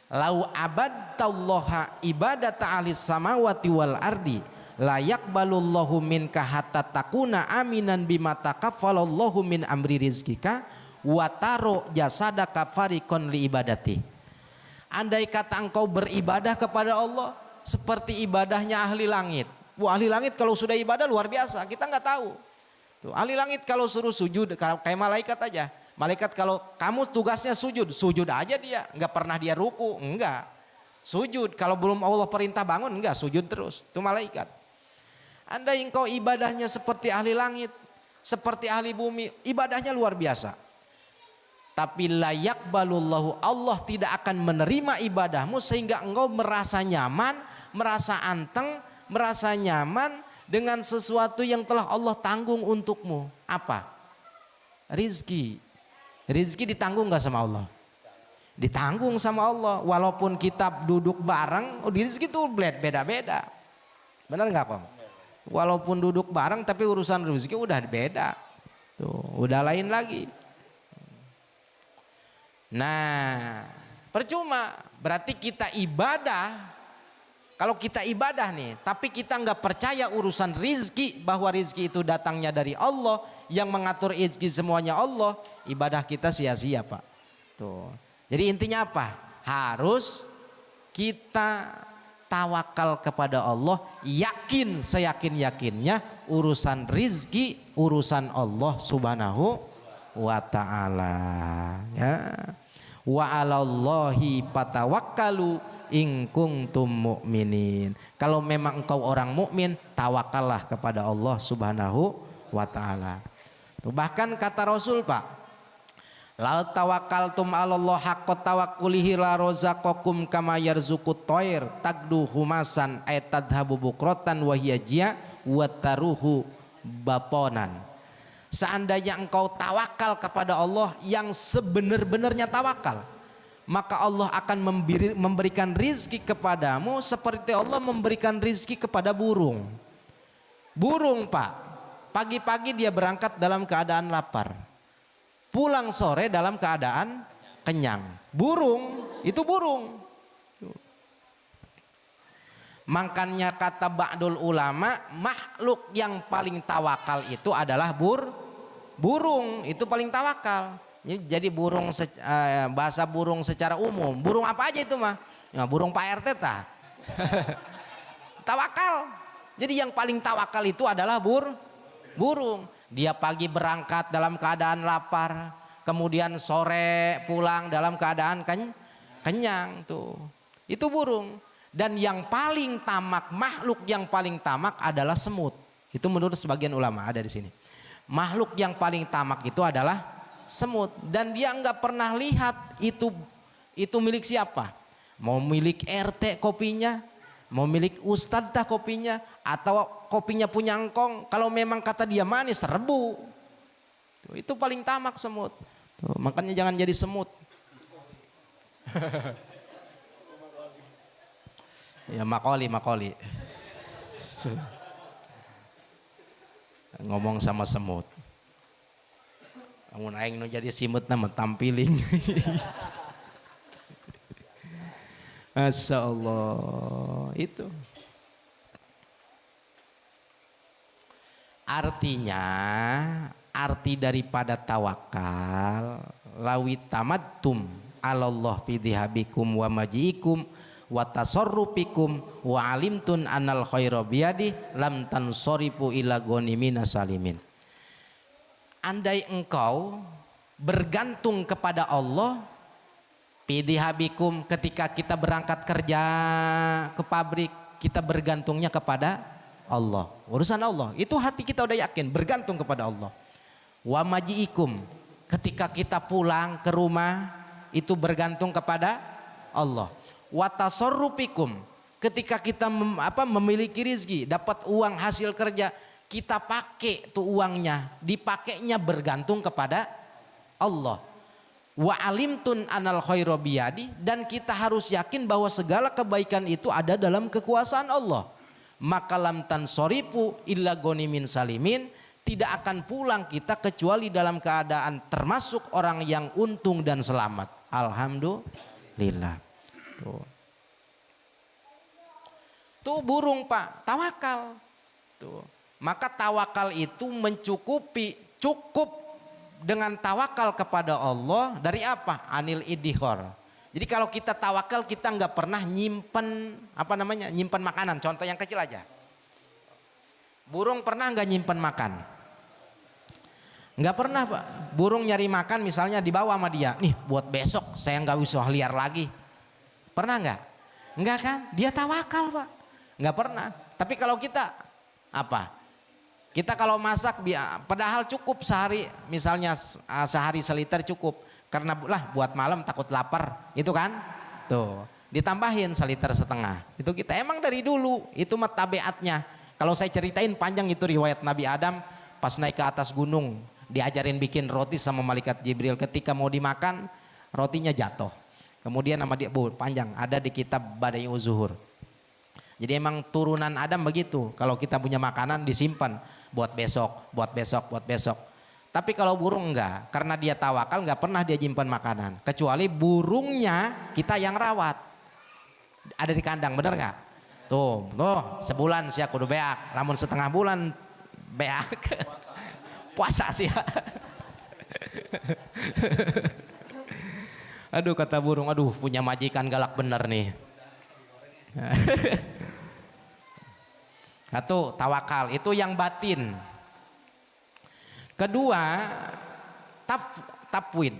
Lau abadtallaha ibadata ahlis samawati wal ardi la yaqbalullahu minka hatta takuna aminan bima takaffalallahu min amri rizkika wa taro jasadaka farikon li ibadati. Andai kata engkau beribadah kepada Allah seperti ibadahnya ahli langit. Wah, ahli langit kalau sudah ibadah luar biasa, kita nggak tahu. Tuh, ahli langit kalau suruh sujud kayak malaikat aja. Malaikat kalau kamu tugasnya sujud, sujud aja dia. Nggak pernah dia ruku, enggak. Sujud, kalau belum Allah perintah bangun, enggak, sujud terus. Itu malaikat. Andai engkau ibadahnya seperti ahli langit, seperti ahli bumi, ibadahnya luar biasa. Tapi layak balullahu, Allah tidak akan menerima ibadahmu sehingga engkau merasa nyaman, merasa anteng, merasa nyaman dengan sesuatu yang telah Allah tanggung untukmu. Apa? Rizki. Rizki ditanggung gak sama Allah? Ditanggung sama Allah. Walaupun kita duduk bareng, rizki itu beda-beda. Benar gak Pak? Walaupun duduk bareng tapi urusan rizki udah beda. Tuh, udah lain lagi. Nah, percuma. Berarti kita ibadah. Kalau kita ibadah nih, tapi kita nggak percaya urusan rizki, bahwa rizki itu datangnya dari Allah, yang mengatur rizki semuanya Allah, ibadah kita sia-sia Pak. Tuh. Jadi intinya apa? Harus kita tawakal kepada Allah, yakin seyakin-yakinnya urusan rizki, urusan Allah subhanahu wa ta'ala. Ya. Wa 'alallahi patawakkalu in kuntum mu'minin. Kalau memang engkau orang mukmin, tawakallah kepada Allah Subhanahu wa taala. Bahkan kata Rasul Pak, la tawakkaltum 'alallah haqqa tawakkulihi la razaqakum kama yarzuqut thair tagdu humasan ay tadhabu bukratan wa hiya jiya wa taruhu batonan. Seandainya engkau tawakal kepada Allah yang sebenar-benarnya tawakal, maka Allah akan memberikan rizki kepadamu seperti Allah memberikan rizki kepada burung. Burung Pak, pagi-pagi dia berangkat dalam keadaan lapar, pulang sore dalam keadaan kenyang. Burung, itu burung. Makanya kata ba'dul ulama, makhluk yang paling tawakal itu adalah burung, itu paling tawakal. Jadi burung bahasa burung secara umum, burung apa aja itu mah? Ya, burung Pak RT tah. Tawakal. Jadi yang paling tawakal itu adalah burung. Dia pagi berangkat dalam keadaan lapar, kemudian sore pulang dalam keadaan kenyang tuh. Itu burung. Dan yang paling tamak, makhluk yang paling tamak adalah semut. Itu menurut sebagian ulama ada di sini. Makhluk yang paling tamak itu adalah semut, dan dia nggak pernah lihat itu milik siapa. Mau milik RT kopinya, mau milik ustadz dah kopinya, atau kopinya punya engkong. Kalau memang kata dia manis, rebu. Itu paling tamak semut. Tuh, makanya jangan jadi semut. Ya makoli. Ngomong sama semut. Amun aing nu jadi simut nama tampiling. Masya Allah. Itu artinya, arti daripada tawakal, lawi tamattum alallah bidhihabikum wa maji'ikum wa tasarrufikum wa alimtun anal khaira biyadi lam tansorifu ila ghanimina salimin. Andai engkau bergantung kepada Allah, pidhihabikum, ketika kita berangkat kerja ke pabrik, kita bergantungnya kepada Allah, urusan Allah, itu hati kita udah yakin bergantung kepada Allah. Wa maji'ikum, ketika kita pulang ke rumah itu bergantung kepada Allah. Wa tasarrufikum, ketika kita memiliki rizki, dapat uang hasil kerja, kita pakai tuh uangnya, dipakainya bergantung kepada Allah. Wa alimtun anal khairu biyadi, dan kita harus yakin bahwa segala kebaikan itu ada dalam kekuasaan Allah. Maka lam tansorifu illa ghanimin salimin, tidak akan pulang kita kecuali dalam keadaan termasuk orang yang untung dan selamat. Alhamdulillah. Tuh burung Pak, tawakal. Tuh. Maka tawakal itu mencukupi, cukup dengan tawakal kepada Allah dari apa? Anil idhor. Jadi kalau kita tawakal, kita nggak pernah nyimpen nyimpen makanan. Contoh yang kecil aja. Burung pernah nggak nyimpen makan? Nggak pernah Pak. Burung nyari makan misalnya dibawa sama dia. Nih buat besok saya nggak usah liar lagi. Pernah nggak? Nggak kan? Dia tawakal Pak. Nggak pernah. Tapi kalau kita apa? Kita kalau masak padahal cukup sehari, misalnya sehari seliter cukup. Karena buat malam takut lapar, itu kan? Tuh, ditambahin seliter setengah. Itu kita emang dari dulu, itu mah tabiatnya. Kalau saya ceritain panjang itu riwayat Nabi Adam pas naik ke atas gunung, diajarin bikin roti sama malaikat Jibril. Ketika mau dimakan, rotinya jatuh. Kemudian sama dia, panjang, ada di kitab Bada'i'uz Zuhur. Jadi emang turunan Adam begitu. Kalau kita punya makanan disimpan buat besok, buat besok, buat besok. Tapi kalau burung enggak, karena dia tawakal enggak pernah dia nyimpan makanan. Kecuali burungnya kita yang rawat. Ada di kandang, bener enggak? Tuh, sebulan sih aku udah beak. Namun setengah bulan beak. Puasa sih. Aduh kata burung, aduh punya majikan galak bener nih. Satu, tawakal, itu yang batin. Kedua, tafwid.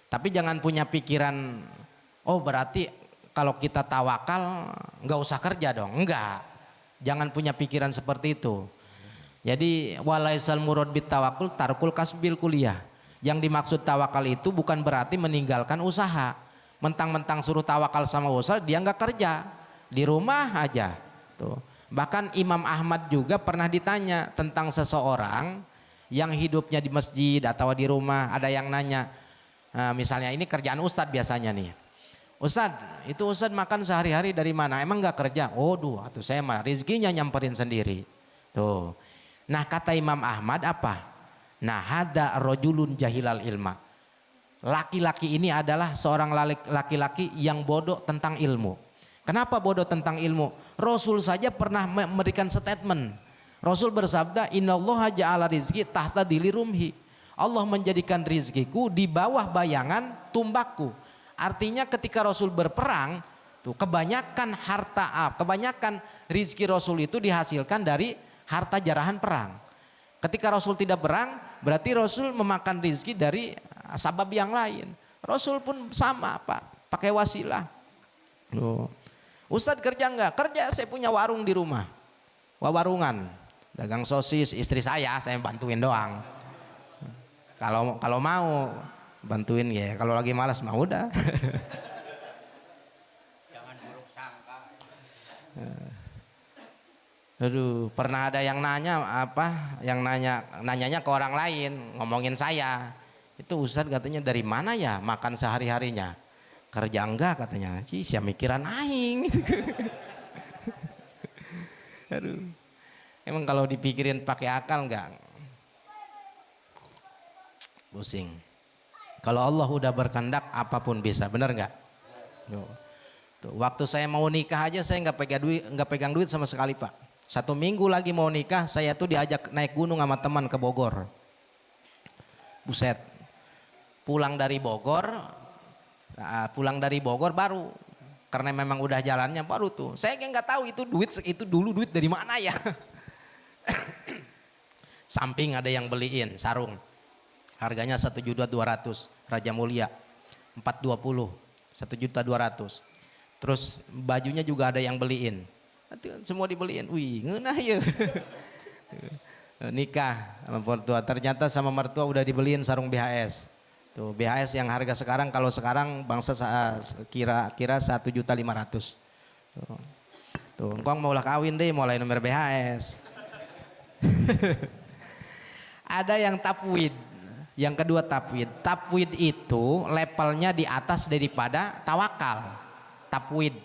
Tapi jangan punya pikiran, oh berarti kalau kita tawakal nggak usah kerja dong. Enggak. Jangan punya pikiran seperti itu. Jadi walaisal murad bit tawakkul tarkul kasbil kuliah. Yang dimaksud tawakal itu bukan berarti meninggalkan usaha. Mentang-mentang suruh tawakal sama usaha, dia nggak kerja. Di rumah aja. Tuh. Bahkan Imam Ahmad juga pernah ditanya tentang seseorang yang hidupnya di masjid atau di rumah. Ada yang nanya, misalnya ini kerjaan Ustadz biasanya nih. Ustadz, itu Ustadz makan sehari-hari dari mana? Emang nggak kerja? Oh atuh saya mah rizkinya nyamperin sendiri. Tuh. Nah kata Imam Ahmad apa? Nah hada rojulun jahilal ilma. Laki-laki ini adalah seorang laki-laki yang bodoh tentang ilmu. Kenapa bodoh tentang ilmu? Rasul saja pernah memberikan statement. Rasul bersabda, innallaha ja'ala rizki tahta dili rumhi. Allah menjadikan rizkiku di bawah bayangan tumbakku. Artinya ketika Rasul berperang, tuh kebanyakan kebanyakan rizki Rasul itu dihasilkan dari harta jarahan perang. Ketika Rasul tidak perang, berarti Rasul memakan rizki dari sabab yang lain. Rasul pun sama Pak, pakai wasilah. Ustadz kerja enggak? Kerja, saya punya warung di rumah. Warungan, dagang sosis, istri saya bantuin doang. Kalau mau bantuin ya, kalau lagi malas mah udah. Jangan buruk sangka. Aduh, pernah ada yang nanya nanyanya ke orang lain, ngomongin saya. Itu Ustadz katanya dari mana ya makan sehari-harinya? Kerja enggak katanya, siapa mikiran aing. Aduh, emang kalau dipikirin pakai akal enggak? Pusing. Kalau Allah udah berkehendak apapun bisa, benar enggak? Tuh, waktu saya mau nikah aja saya nggak pegang duit sama sekali Pak. 1 minggu lagi mau nikah, saya tuh diajak naik gunung sama teman ke Bogor. Buset, pulang dari Bogor baru Karena memang udah jalannya baru tuh. Saya nggak tahu itu dulu duit dari mana ya. Samping ada yang beliin sarung. Harganya 1.200.000 Raja Mulia 420 1.200.000. Terus bajunya juga ada yang beliin. Semua dibeliin. Wih, ngeunah ya. Nikah sama mertua, ternyata sama mertua udah dibeliin sarung BHS. Tuh BHS yang harga sekarang, kalau sekarang bangsa kira-kira 1.500.000. Tuh, engkong maulah kawin deh mulai nomor BHS. Ada yang tapwid. Yang kedua tapwid. Tapwid itu levelnya di atas daripada tawakal. Tapwid.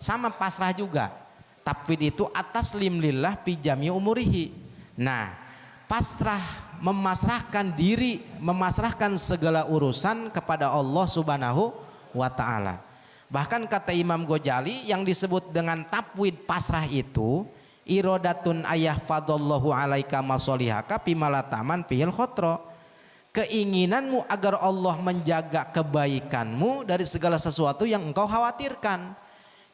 Sama pasrah juga. Tapwid itu atas limlillah fi jami umurihi. Nah, pasrah memasrahkan diri, memasrahkan segala urusan kepada Allah Subhanahu wa taala. Bahkan kata Imam Ghazali yang disebut dengan tapwid pasrah itu iradatun ayah fadallahu alaika masolihaka pimalataman fihil khotro. Keinginanmu agar Allah menjaga kebaikanmu dari segala sesuatu yang engkau khawatirkan.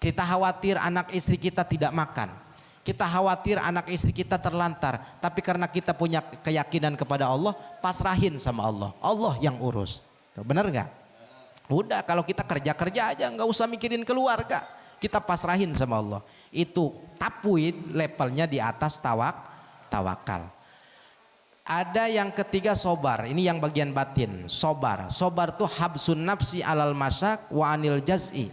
Kita khawatir anak istri kita tidak makan. Kita khawatir anak istri kita terlantar, tapi karena kita punya keyakinan kepada Allah, pasrahin sama Allah. Allah yang urus. Benar nggak? Udah, kalau kita kerja aja, nggak usah mikirin keluarga. Kita pasrahin sama Allah. Itu tapwid levelnya di atas tawakal. Ada yang ketiga sobar. Ini yang bagian batin. Sobar. Sobar tuh habsun nafsi alal masyak wa anil jaz'i.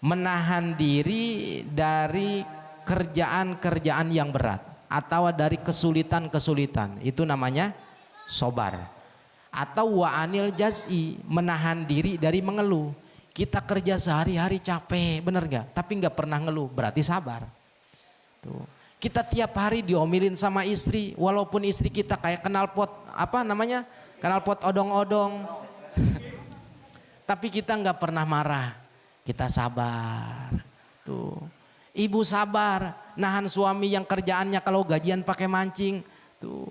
Menahan diri dari kerjaan-kerjaan yang berat atau dari kesulitan-kesulitan, itu namanya sobar. Atau wa'anil jaz'i, menahan diri dari mengeluh. Kita kerja sehari-hari capek, bener gak? Tapi gak pernah ngeluh, berarti sabar. Tuh. Kita tiap hari diomelin sama istri, walaupun istri kita kayak knalpot, knalpot odong-odong. Tapi kita gak pernah marah, kita sabar. Tuh. Ibu sabar, nahan suami yang kerjaannya kalau gajian pakai mancing. Tuh.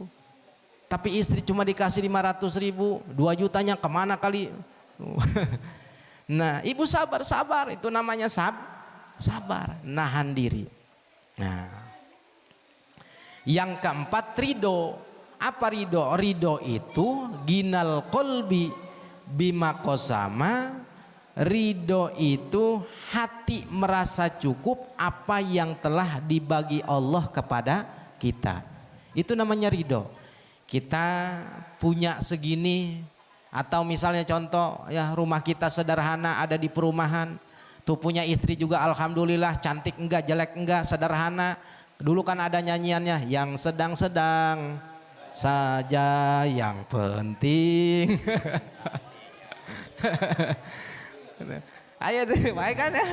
Tapi istri cuma dikasih 500.000, 2 jutanya kemana kali. Tuh. Nah, ibu sabar, itu namanya sabar, nahan diri. Nah, yang keempat ridho. Apa ridho? Ridho itu ginal kolbi bima qasama. Ridho itu hati merasa cukup apa yang telah dibagi Allah kepada kita. Itu namanya ridho. Kita punya segini, atau misalnya contoh ya, rumah kita sederhana, ada di perumahan. Tuh punya istri juga alhamdulillah, cantik enggak, jelek enggak, sederhana. Dulu kan ada nyanyiannya, yang sedang-sedang saja yang penting. Ayo deh, baik kan ya.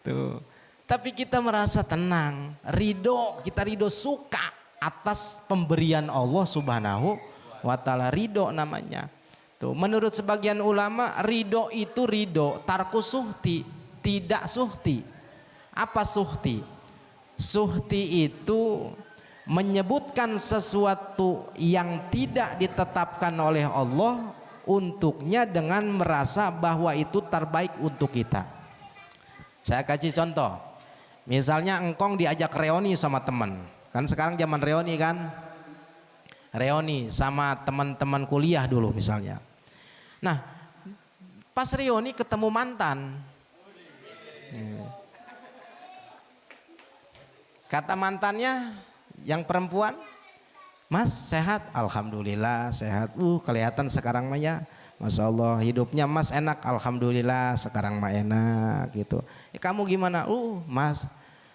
Tuh. Tapi kita merasa tenang, ridho, kita ridho, suka atas pemberian Allah Subhanahu wa taala. Ridho namanya. Tuh, menurut sebagian ulama ridho itu ridho tarku suhti, tidak suhti. Apa suhti? Suhti itu menyebutkan sesuatu yang tidak ditetapkan oleh Allah untuknya dengan merasa bahwa itu terbaik untuk kita. Saya kasih contoh. Misalnya engkong diajak reuni sama teman. Kan sekarang zaman reuni kan. Reuni sama teman-teman kuliah dulu misalnya. Nah, pas reuni ketemu mantan. Kata mantannya yang perempuan, Mas sehat? Alhamdulillah sehat. Kelihatan sekarang mah ya, Masya Allah hidupnya Mas enak. Alhamdulillah sekarang mah enak gitu. Kamu gimana? Mas,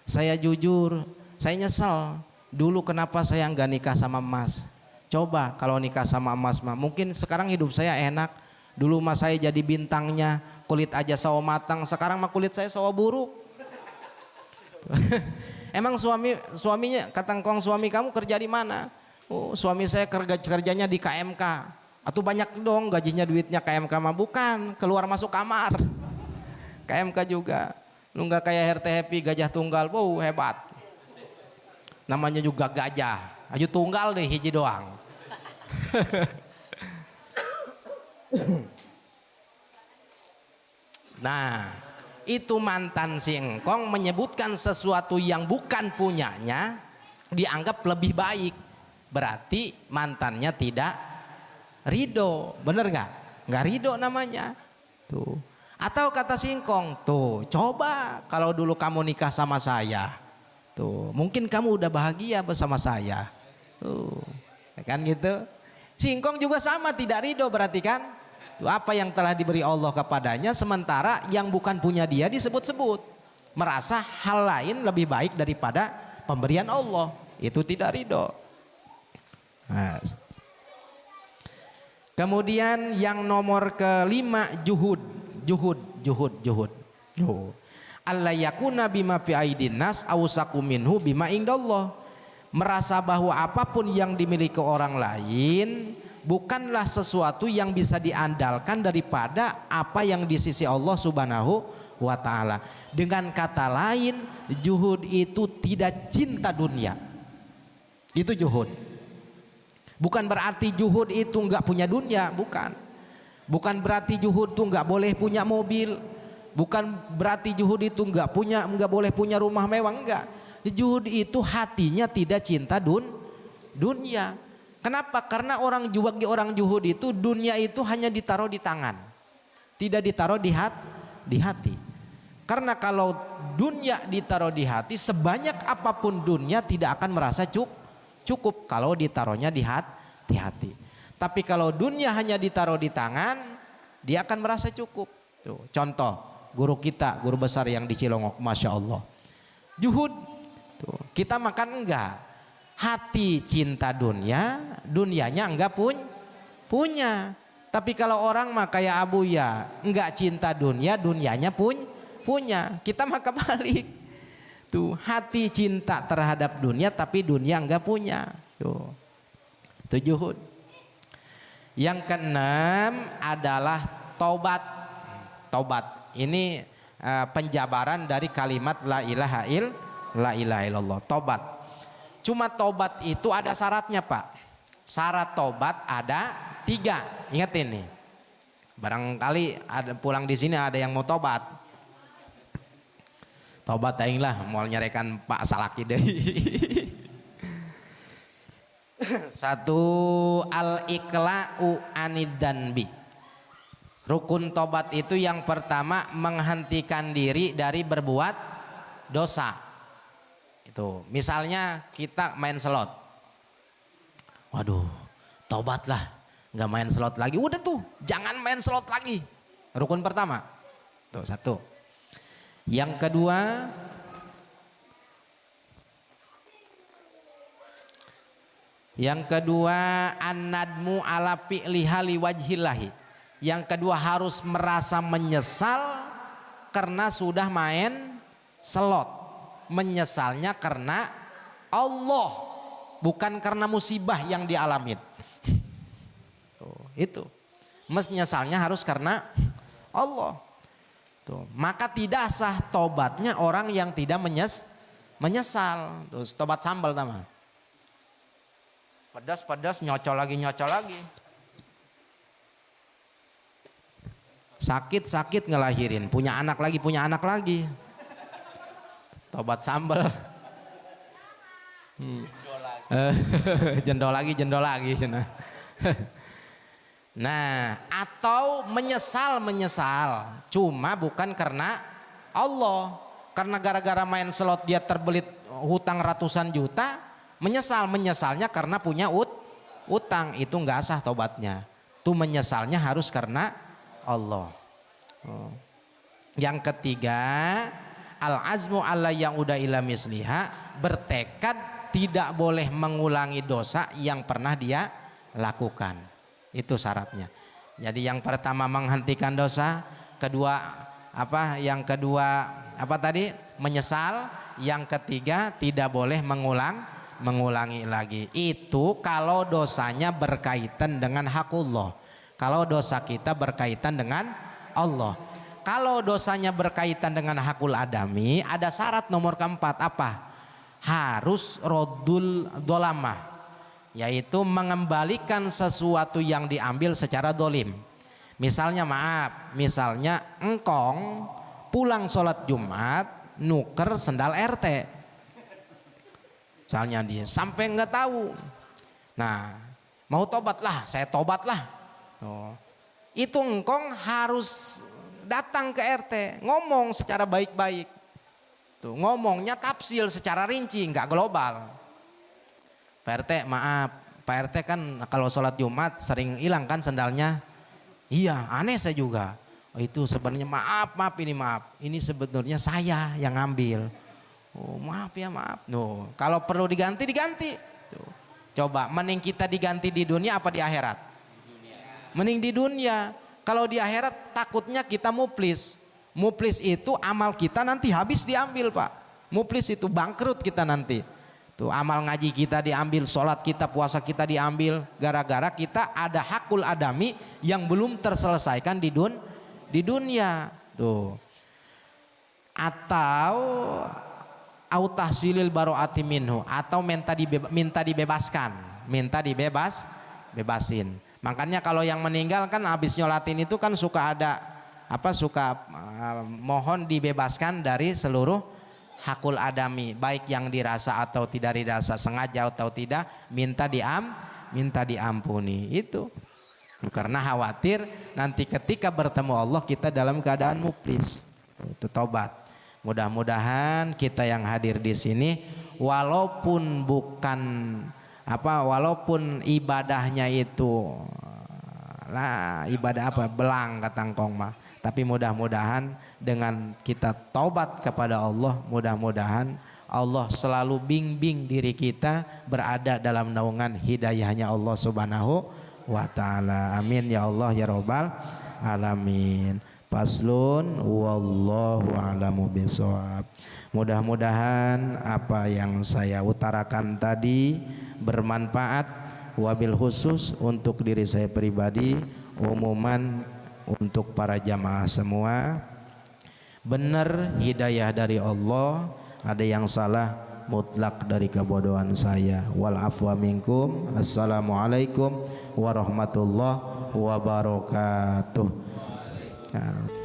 saya jujur, saya nyesel. Dulu kenapa saya nggak nikah sama Mas? Coba kalau nikah sama Mas mah, mungkin sekarang hidup saya enak. Dulu Mas saya jadi bintangnya, kulit aja sawo matang. Sekarang mah kulit saya sawo buruk. Emang suaminya, kata engkong suami kamu kerja di mana? Suami saya kerjanya di KMK. Atau banyak dong gajinya, duitnya KMK mah. Bukan, keluar masuk kamar. KMK juga. Lu nggak kayak RT Happy gajah tunggal, wow hebat. Namanya juga gajah. Aju tunggal deh hiji doang. Nah, itu mantan si engkong menyebutkan sesuatu yang bukan punyanya dianggap lebih baik. Berarti mantannya tidak ridho, bener nggak? Nggak ridho namanya. Tuh. Atau kata si engkong, tuh coba kalau dulu kamu nikah sama saya, tuh mungkin kamu udah bahagia bersama saya. Tuh, kan gitu. Si engkong juga sama tidak ridho berarti kan? Tuh, apa yang telah diberi Allah kepadanya sementara yang bukan punya dia disebut-sebut. Merasa hal lain lebih baik daripada pemberian Allah. Itu tidak ridho. Nah. Kemudian yang nomor kelima juhud. Allah yakuna bima fi aidin nas awsaku minhu bima indallah. Merasa bahwa apapun yang dimiliki orang lain bukanlah sesuatu yang bisa diandalkan daripada apa yang di sisi Allah Subhanahu wa taala. Dengan kata lain, juhud itu tidak cinta dunia. Itu juhud. Bukan berarti juhud itu enggak punya dunia, bukan. Bukan berarti juhud itu enggak boleh punya mobil. Bukan berarti juhud itu enggak boleh punya rumah mewah, enggak. Juhud itu hatinya tidak cinta dunia. Kenapa? Karena orang juhud itu dunia itu hanya ditaruh di tangan, tidak ditaruh di hati. Karena kalau dunia ditaruh di hati, sebanyak apapun dunia tidak akan merasa cukup kalau ditaruhnya di hati. Tapi kalau dunia hanya ditaruh di tangan, dia akan merasa cukup. Tuh, contoh guru kita, guru besar yang di Cilongok, masya Allah. Juhud, tuh, kita makan enggak. Hati cinta dunia, dunianya enggak punya. Tapi kalau orang mah kayak Abu ya, enggak cinta dunia, dunianya punya. Kita mah kebalik. Tuh, hati cinta terhadap dunia tapi dunia enggak punya. Tuh. Itu juhud. Yang keenam adalah taubat. Taubat ini penjabaran dari kalimat la ilaha illallah. Taubat. Cuma taubat itu ada syaratnya, Pak. Syarat taubat ada 3. Ingat ini. Barangkali ada pulang di sini ada yang mau taubat. Taubat aing lah, mau nyarekan Pak Salaki deui. 1 al-iqla'u aniddanbi. Rukun tobat itu yang pertama menghentikan diri dari berbuat dosa. Itu misalnya kita main slot. Waduh, tobatlah, nggak main slot lagi. Udah tuh, jangan main slot lagi. Rukun pertama. Tuh 1. Yang kedua, an-nadmu ala fi'liha liwajhillahi. Yang kedua harus merasa menyesal karena sudah main slot. Menyesalnya karena Allah, bukan karena musibah yang dialamin. Itu. Menyesalnya harus karena Allah. Tuh. Maka tidak sah tobatnya orang yang tidak menyesal. Terus tobat sambal nama. Pedas nyocol lagi. Sakit ngelahirin, punya anak lagi. Tobat sambal. Jendol lagi. Nah, atau menyesal, cuma bukan karena Allah, karena gara-gara main slot dia terbelit hutang ratusan juta, menyesalnya karena punya utang, itu nggak sah tobatnya. Itu menyesalnya harus karena Allah. Yang ketiga, al-azmu alla yang udah ila misliha, bertekad tidak boleh mengulangi dosa yang pernah dia lakukan. Itu syaratnya. Jadi yang pertama menghentikan dosa, yang kedua menyesal, yang ketiga tidak boleh mengulangi lagi. Itu kalau dosanya berkaitan dengan hakullah. Kalau dosa kita berkaitan dengan Allah. Kalau dosanya berkaitan dengan hakul adami, ada syarat nomor keempat, apa? Harus rodul dolamah, yaitu mengembalikan sesuatu yang diambil secara dolim. Misalnya maaf, misalnya engkong pulang sholat Jumat nuker sendal RT, misalnya dia sampai nggak tahu. Nah, mau tobat lah, saya tobat lah. Oh, itu engkong harus datang ke RT, ngomong secara baik-baik. Tuh, ngomongnya tafsil secara rinci, nggak global. Pak RT maaf, Pak RT kan kalau sholat Jumat sering hilang kan sendalnya. Iya, aneh saya juga. Oh, itu sebenarnya maaf ini maaf. Ini sebetulnya saya yang ngambil. Oh, maaf ya maaf. No, kalau perlu diganti. Tuh. Coba, mending kita diganti di dunia apa di akhirat? Mending di dunia. Kalau di akhirat takutnya kita muflis. Muflis itu amal kita nanti habis diambil, Pak. Muflis itu bangkrut kita nanti. Tuh, amal ngaji kita diambil, sholat kita, puasa kita diambil, gara-gara kita ada hakul adami yang belum terselesaikan di dunia. Tuh. Atau autahsilil baro'ati minhu, atau minta bebasin. Makanya kalau yang meninggal kan habis nyolatin itu kan suka ada mohon dibebaskan dari seluruh hakul adami, baik yang dirasa atau tidak dirasa, sengaja atau tidak, minta diampuni. Itu karena khawatir nanti ketika bertemu Allah kita dalam keadaan muflis. Itu tobat. Mudah-mudahan kita yang hadir di sini walaupun ibadahnya itu ibadah belang kata engkong mah, tapi mudah-mudahan dengan kita taubat kepada Allah, mudah-mudahan Allah selalu bimbing diri kita berada dalam naungan hidayahnya Allah Subhanahu wa ta'ala. Amin ya Allah ya Rabbal alamin. Faslun wallahu a'lamu bishawab. Mudah-mudahan apa yang saya utarakan tadi bermanfaat, wabil khusus untuk diri saya pribadi, umuman untuk para jamaah semua. Benar hidayah dari Allah, ada yang salah mutlak dari kebodohan saya. Wal afwa minkum. Assalamualaikum warahmatullahi wabarakatuh. Nah.